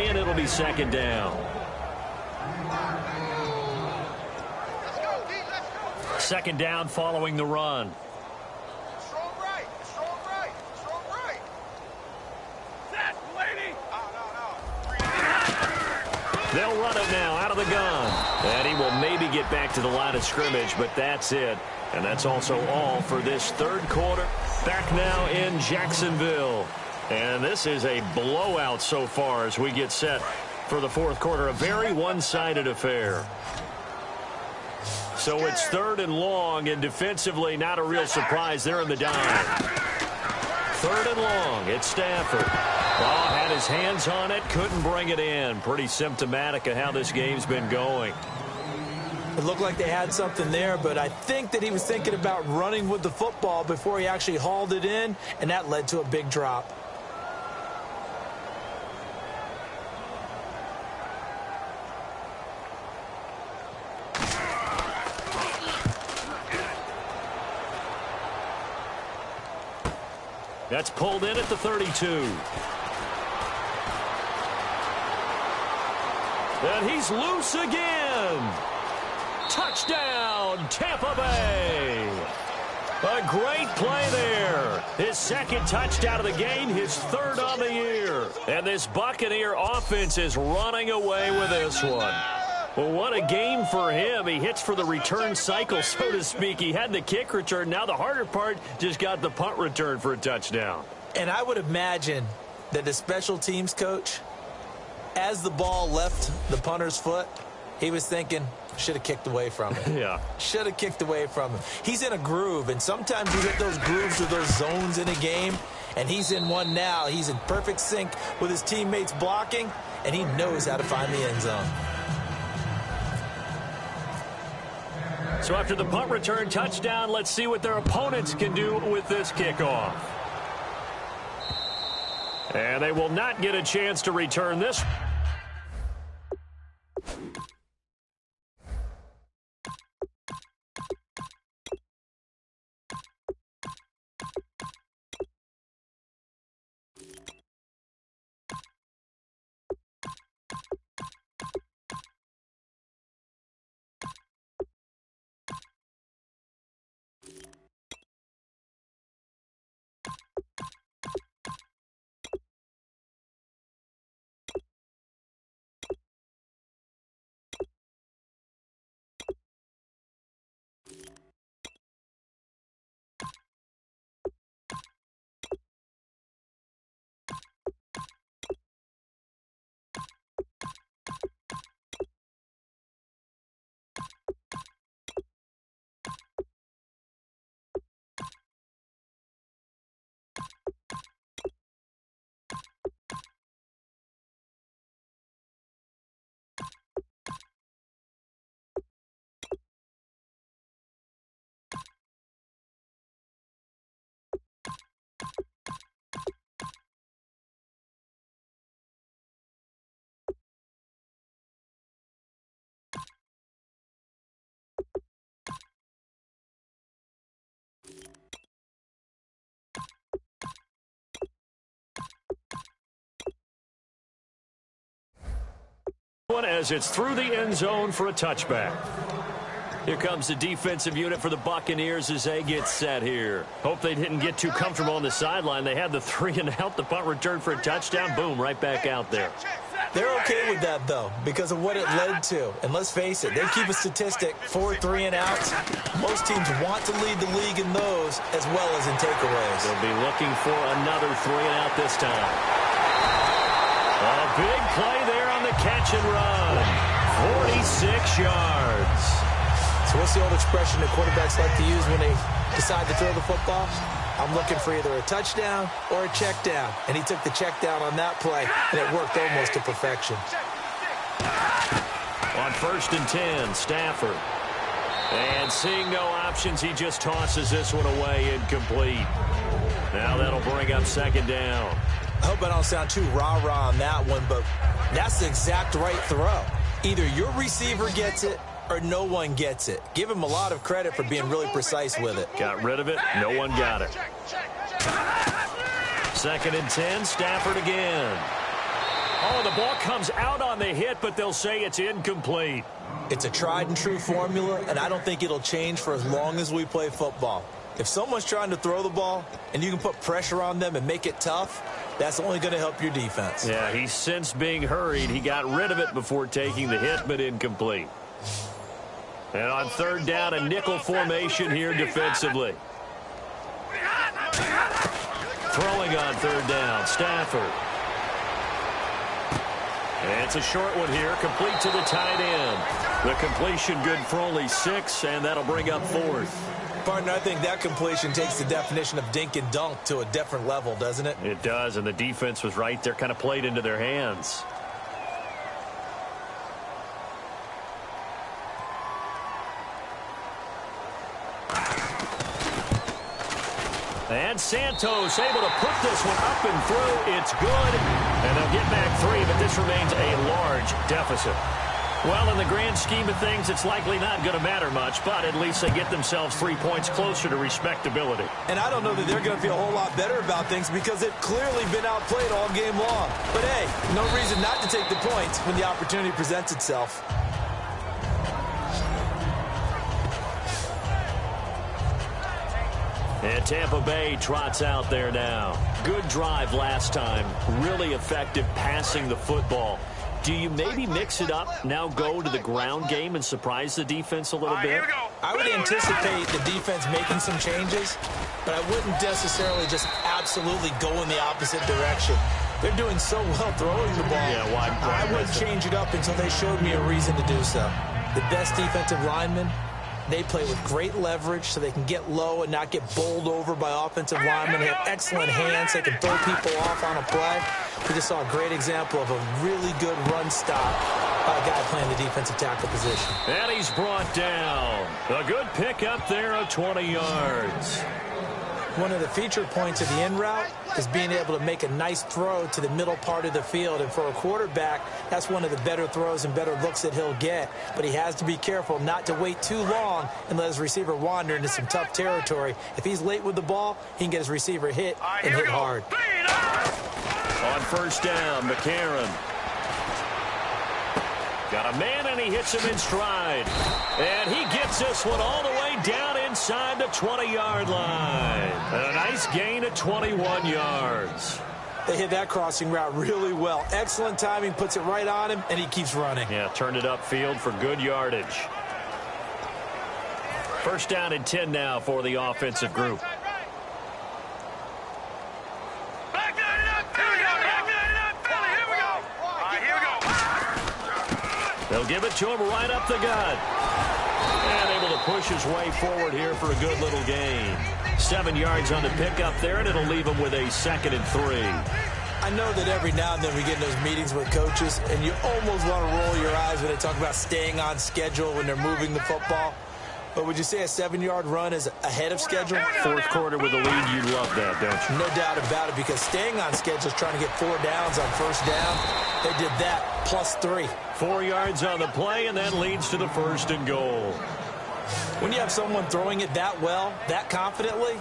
And it'll be 2nd down. Let's go, D, let's go. 2nd down following the run. Strong right, strong right, strong right. Set, lady. No. They'll run it now out of the gun. And he will maybe get back to the line of scrimmage, but that's it. And that's also all for this 3rd quarter. Back now in Jacksonville. And this is a blowout so far as we get set for the 4th quarter. A very one-sided affair. So it's 3rd and long, and defensively not a real surprise. They're in the dime. 3rd and long. It's Stafford. Oh, had his hands on it, couldn't bring it in. Pretty symptomatic of how this game's been going. It looked like they had something there, but I think that he was thinking about running with the football before he actually hauled it in, and that led to a big drop. That's pulled in at the 32. And he's loose again. Touchdown, Tampa Bay. A great play there. His 2nd touchdown of the game, his 3rd on the year. And this Buccaneer offense is running away with this one. Well, what a game for him. He hits for the return cycle, so to speak. He had the kick return. Now the harder part, just got the punt return for a touchdown. And I would imagine that the special teams coach, as the ball left the punter's foot, he was thinking, should have kicked away from it. Yeah. Should have kicked away from him. He's in a groove, and sometimes you hit those grooves or those zones in a game, and he's in one now. He's in perfect sync with his teammates blocking, and he knows how to find the end zone. So after the punt return touchdown, let's see what their opponents can do with this kickoff. And they will not get a chance to return this. one as it's through the end zone for a touchback. Here comes the defensive unit for the Buccaneers as they get set here. Hope they didn't get too comfortable on the sideline. They had the 3-and-out. The punt return for a touchdown. Boom, right back out there. They're okay with that, though, because of what it led to. And let's face it, they keep a statistic, 4 3-and-outs. Most teams want to lead the league in those as well as in takeaways. They'll be looking for another 3-and-out this time. A big play there on the catch and run. 46 yards. So what's the old expression that quarterbacks like to use when they decide to throw the football? I'm looking for either a touchdown or a check down. And he took the check down on that play, and it worked almost to perfection. On 1st and 10, Stafford. And seeing no options, he just tosses this one away incomplete. Now that'll bring up 2nd down. I hope I don't sound too rah-rah on that one, but that's the exact right throw. Either your receiver gets it or no one gets it. Give him a lot of credit for being really precise with it. Got rid of it. No one got it. 2nd and 10, Stafford again. Oh, the ball comes out on the hit, but they'll say it's incomplete. It's a tried-and-true formula, and I don't think it'll change for as long as we play football. If someone's trying to throw the ball and you can put pressure on them and make it tough, that's only going to help your defense. Yeah, he's since being hurried. He got rid of it before taking the hit, but incomplete. And on 3rd down, a nickel formation here defensively. Throwing on 3rd down, Stafford. And it's a short one here, complete to the tight end. The completion good for only 6, and that'll bring up 4th. Partner, I think that completion takes the definition of dink and dunk to a different level, doesn't it? It does, and the defense was right there, kind of played into their hands. And Santos able to put this one up and through. It's good. And they'll get back 3, but this remains a large deficit. Well, in the grand scheme of things, it's likely not going to matter much, but at least they get themselves 3 points closer to respectability. And I don't know that they're going to feel a whole lot better about things because they've clearly been outplayed all game long. But, hey, no reason not to take the points when the opportunity presents itself. And Tampa Bay trots out there now. Good drive last time. Really effective passing the football. Do you maybe mix it up, now go to the ground game and surprise the defense a little bit? I would anticipate the defense making some changes, but I wouldn't necessarily just absolutely go in the opposite direction. They're doing so well throwing the ball. Yeah, why I wouldn't change it up until they showed me a reason to do so. The best defensive linemen, they play with great leverage so they can get low and not get bowled over by offensive linemen. They have excellent hands. They can throw people off on a play. We just saw a great example of a really good run stop by a guy playing the defensive tackle position. And he's brought down. A good pick up there of 20 yards. One of the feature points of the in route is being able to make a nice throw to the middle part of the field. And for a quarterback, that's one of the better throws and better looks that he'll get. But he has to be careful not to wait too long and let his receiver wander into some tough territory. If he's late with the ball, he can get his receiver hit and hit hard. On 1st down, McCarron. Got a man, and he hits him in stride. And he gets this one all the way down inside the 20-yard line. And a nice gain of 21 yards. They hit that crossing route really well. Excellent timing, puts it right on him, and he keeps running. Yeah, turned it upfield for good yardage. 1st down and 10 now for the offensive group. They'll give it to him right up the gut. And able to push his way forward here for a good little gain. 7 yards on the pickup there, and it'll leave him with a 2nd and 3. I know that every now and then we get in those meetings with coaches, and you almost want to roll your eyes when they talk about staying on schedule when they're moving the football. But would you say a 7-yard run is ahead of schedule? 4th quarter with a lead, you love that, don't you? No doubt about it, because staying on schedule is trying to get 4 downs on 1st down. They did that, plus 3. 4 yards on the play, and that leads to the 1st and goal. When you have someone throwing it that well, that confidently,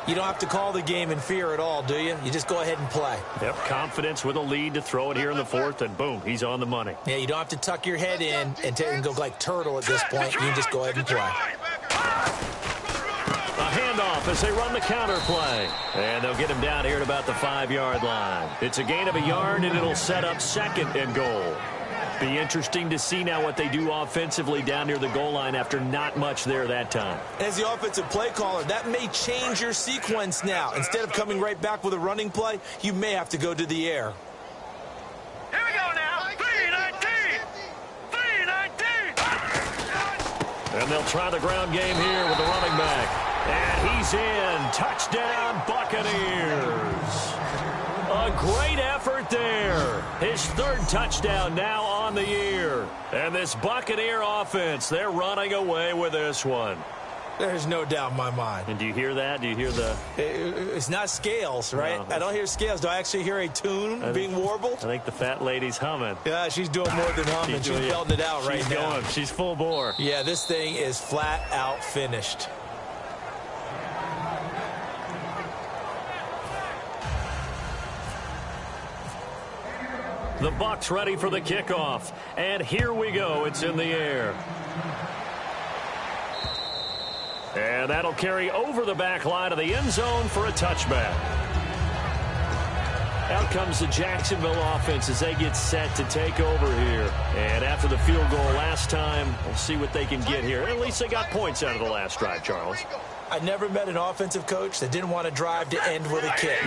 You don't have to call the game in fear at all, do you? You just go ahead and play. Yep, confidence with a lead to throw it here in the fourth, and boom, he's on the money. Yeah, you don't have to tuck your head in and go like turtle at this point. You can just go ahead and play. A handoff as they run the counter play. And they'll get him down here at about the 5-yard line. It's a gain of a yard, and it'll set up second and goal. Be interesting to see now what they do offensively down near the goal line after not much there that time. As the offensive play caller, that may change your sequence now. Instead of coming right back with a running play, you may have to go to the air. Here we go now. 3-19. 3-19. And they'll try the ground game here with the running back. And he's in. Touchdown, Buccaneers. A great effort there. His third touchdown now on the year. And this Buccaneer offense, they're running away with this one. There's no doubt in my mind. And do you hear that? Do you hear the... It's not scales, right? No, I don't hear scales. Do I actually hear a tune being warbled? I think the fat lady's humming. Yeah, she's doing more than humming. She's belting it out right now. Going. She's full bore. Yeah, this thing is flat out finished. The Bucs ready for the kickoff. And here we go. It's in the air. And that'll carry over the back line of the end zone for a touchback. Out comes the Jacksonville offense as they get set to take over here. And after the field goal last time, we'll see what they can get here. At least they got points out of the last drive, Charles. I never met an offensive coach that didn't want to drive to end with a kick.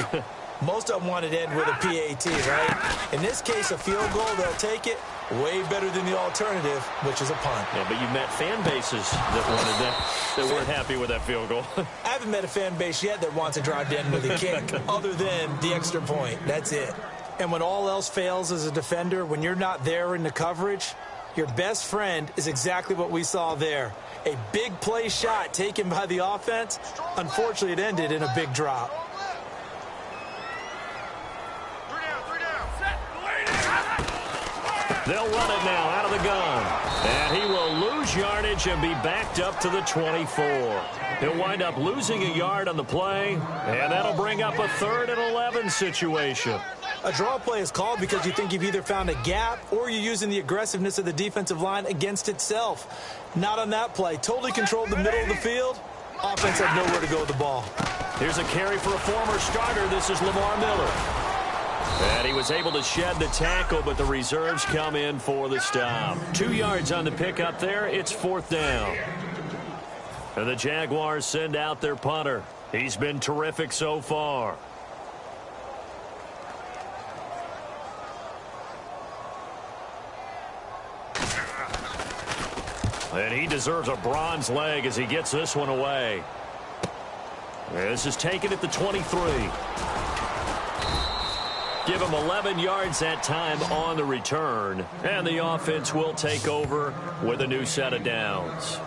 Most of them wanted to end with a PAT, right? In this case, a field goal, they'll take it. Way better than the alternative, which is a punt. Yeah, but you met fan bases that wanted that weren't happy with that field goal. I haven't met a fan base yet that wants to drive to end with a kick other than the extra point. That's it. And when all else fails as a defender, when you're not there in the coverage, your best friend is exactly what we saw there. A big play shot taken by the offense. Unfortunately, it ended in a big drop. They'll run it now out of the gun. And he will lose yardage and be backed up to the 24. He'll wind up losing a yard on the play, and that'll bring up a 3rd and 11 situation. A draw play is called because you think you've either found a gap or you're using the aggressiveness of the defensive line against itself. Not on that play. Totally controlled the middle of the field. Offense had nowhere to go with the ball. Here's a carry for a former starter. This is Lamar Miller. And he was able to shed the tackle, but the reserves come in for the stop. 2 yards on the pickup there. It's 4th down. And the Jaguars send out their punter. He's been terrific so far. And he deserves a bronze leg as he gets this one away. This is taken at the 23. Give him 11 yards that time on the return. And the offense will take over with a new set of downs.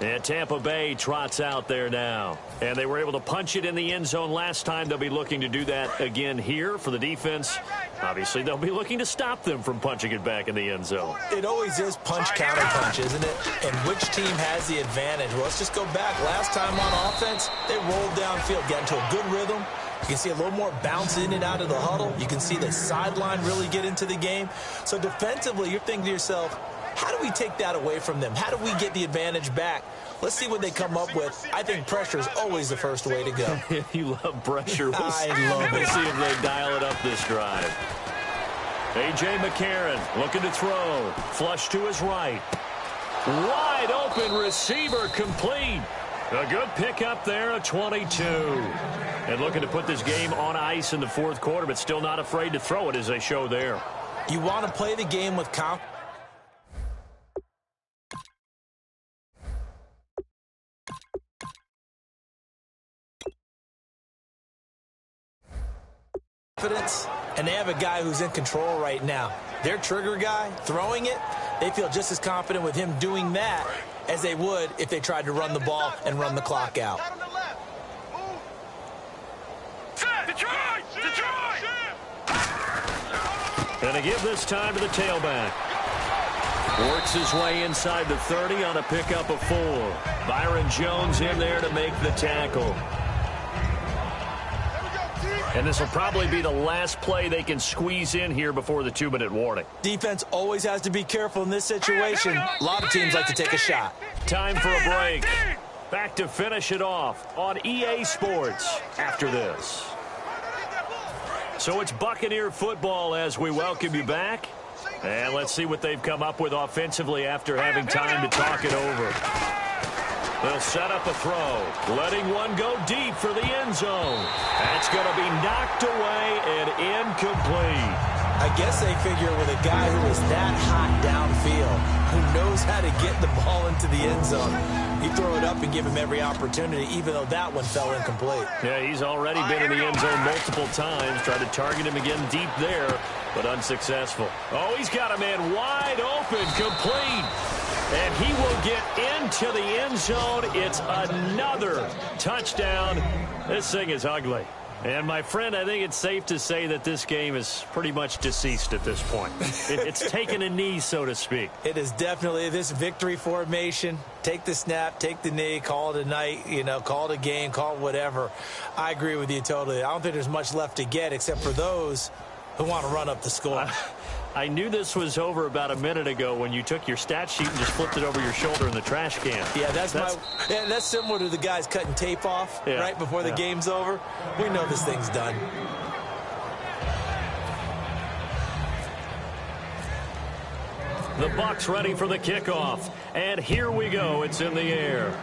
And Tampa Bay trots out there now. And they were able to punch it in the end zone last time. They'll be looking to do that again here for the defense. Obviously, they'll be looking to stop them from punching it back in the end zone. It always is punch-counter-punch, isn't it? And which team has the advantage? Well, let's just go back. Last time on offense, they rolled downfield, got into a good rhythm. You can see a little more bounce in and out of the huddle. You can see the sideline really get into the game. So defensively, you're thinking to yourself, how do we take that away from them? How do we get the advantage back? Let's see what they come up with. I think pressure is always the first way to go. You love pressure. I love it. We'll see if they dial it up this drive. A.J. McCarron looking to throw. Flush to his right. Wide open receiver complete. A good pickup there, a 22. And looking to put this game on ice in the 4th quarter, but still not afraid to throw it as they show there. You want to play the game with confidence. And they have a guy who's in control right now. Their trigger guy, throwing it, they feel just as confident with him doing that as they would if they tried to run the ball and run the clock out. And to give this time to the tailback. Works his way inside the 30 on a pickup of 4. Byron Jones in there to make the tackle. And this will probably be the last play they can squeeze in here before the 2-minute warning. Defense always has to be careful in this situation. A lot of teams like to take a shot. Time for a break. Back to finish it off on EA Sports after this. So it's Buccaneer football as we welcome you back. And let's see what they've come up with offensively after having time to talk it over. They'll set up a throw, letting one go deep for the end zone. That's going to be knocked away and incomplete. I guess they figure with a guy who is that hot downfield, who knows how to get the ball into the end zone, you throw it up and give him every opportunity, even though that one fell incomplete. Yeah, he's already been in the end zone multiple times. Tried to target him again deep there, but unsuccessful. Oh, he's got a man wide open, complete. And he will get into the end zone. It's another touchdown. This thing is ugly. And, my friend, I think it's safe to say that this game is pretty much deceased at this point. It's taken a knee, so to speak. It is definitely this victory formation. Take the snap, take the knee, call it a night, call it a game, call it whatever. I agree with you totally. I don't think there's much left to get except for those who want to run up the score. I knew this was over about a minute ago when you took your stat sheet and just flipped it over your shoulder in the trash can. Yeah, that's similar to the guys cutting tape off right before the game's over. We know this thing's done. The Bucs ready for the kickoff. And here we go. It's in the air.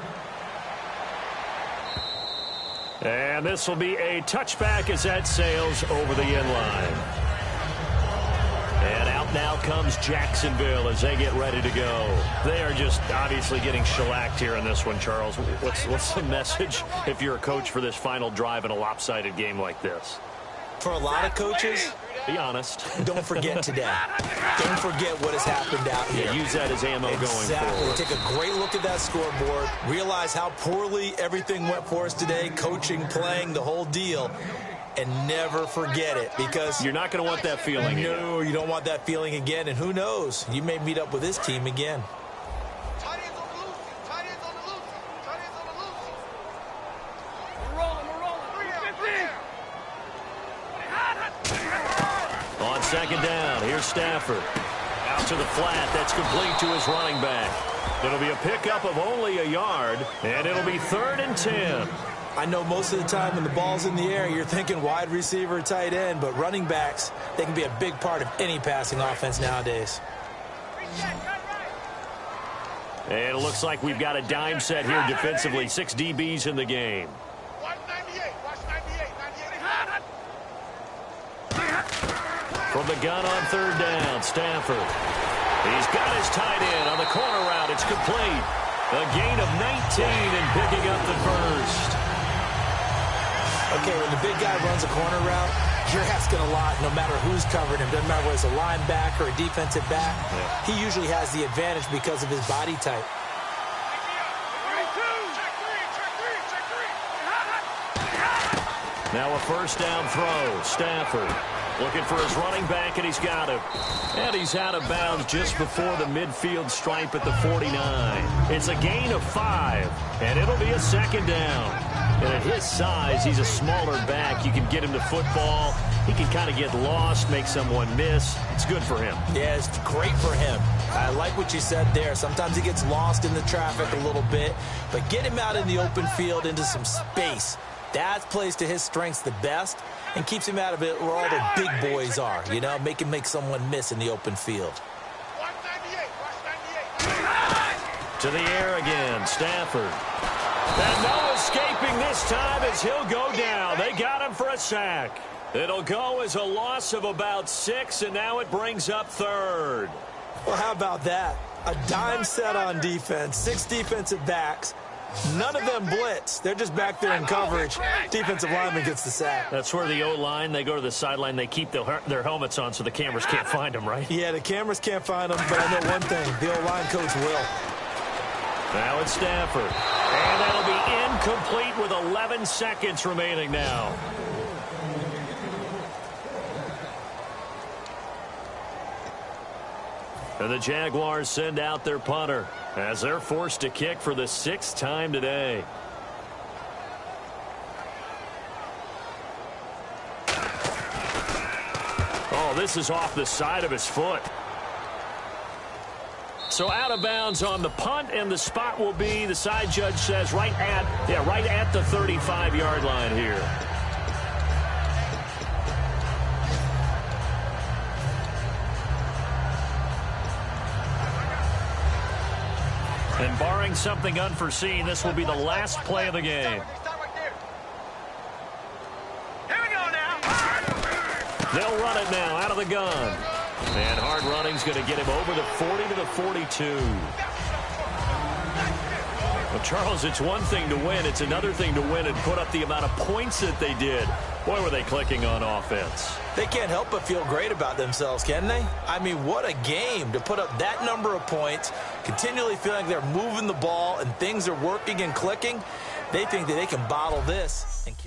And this will be a touchback as that sails over the end line. And out now comes Jacksonville as they get ready to go. They are just obviously getting shellacked here in this one, Charles. What's the message if you're a coach for this final drive in a lopsided game like this? For a lot of coaches, be honest. Don't forget today. Don't forget what has happened out here. Yeah, use that as ammo going forward. Take a great look at that scoreboard. Realize how poorly everything went for us today. Coaching, playing, the whole deal. And never forget it, because you're not going to want that feeling again. No, you don't want that feeling again. And who knows? You may meet up with this team again. Tight ends on the loose. Tight ends on the loose. Tight ends on the loose. We're rolling. On second down, here's Stafford. Out to the flat. That's complete to his running back. It'll be a pickup of only a yard, and it'll be 3rd and 10. I know most of the time when the ball's in the air, you're thinking wide receiver, tight end, but running backs, they can be a big part of any passing offense nowadays. And it looks like we've got a dime set here defensively. 6 DBs in the game. Watch 98. Watch 98. 98. From the gun on 3rd down, Stafford. He's got his tight end on the corner route. It's complete. A gain of 19 and picking up the first. Okay, when the big guy runs a corner route, you're asking a lot no matter who's covering him. Doesn't matter whether it's a linebacker or a defensive back. Yeah. He usually has the advantage because of his body type. Now a first down throw. Stafford looking for his running back, and he's got him. And he's out of bounds just before the midfield stripe at the 49. It's a gain of 5, and it'll be a 2nd down. And at his size, he's a smaller back. You can get him to football. He can kind of get lost, make someone miss. It's good for him. Yeah, it's great for him. I like what you said there. Sometimes he gets lost in the traffic a little bit, but get him out in the open field into some space. That plays to his strengths the best and keeps him out of it where all the big boys are, make him make someone miss in the open field. Watch 98. Watch 98. To the air again, Stafford. And no escaping this time as he'll go down. They got him for a sack. It'll go as a loss of about 6, and now it brings up 3rd. Well, how about that? A dime set on defense, 6 defensive backs. None of them blitz. They're just back there in coverage. Defensive lineman gets the sack. That's where the O-line, they go to the sideline, they keep their helmets on so the cameras can't find them, right? Yeah, the cameras can't find them, but I know one thing. The O-line coach will. Now it's Stafford. And that'll be incomplete with 11 seconds remaining now. And the Jaguars send out their punter as they're forced to kick for the 6th time today. Oh, this is off the side of his foot. So out of bounds on the punt, and the spot will be, the side judge says, right at the 35-yard line here. And barring something unforeseen, this will be the last play of the game. They'll run it now out of the gun. And hard running's going to get him over the 40 to the 42. Well, Charles, it's one thing to win. It's another thing to win and put up the amount of points that they did. Boy, were they clicking on offense. They can't help but feel great about themselves, can they? I mean, what a game to put up that number of points, continually feeling like they're moving the ball and things are working and clicking. They think that they can bottle this and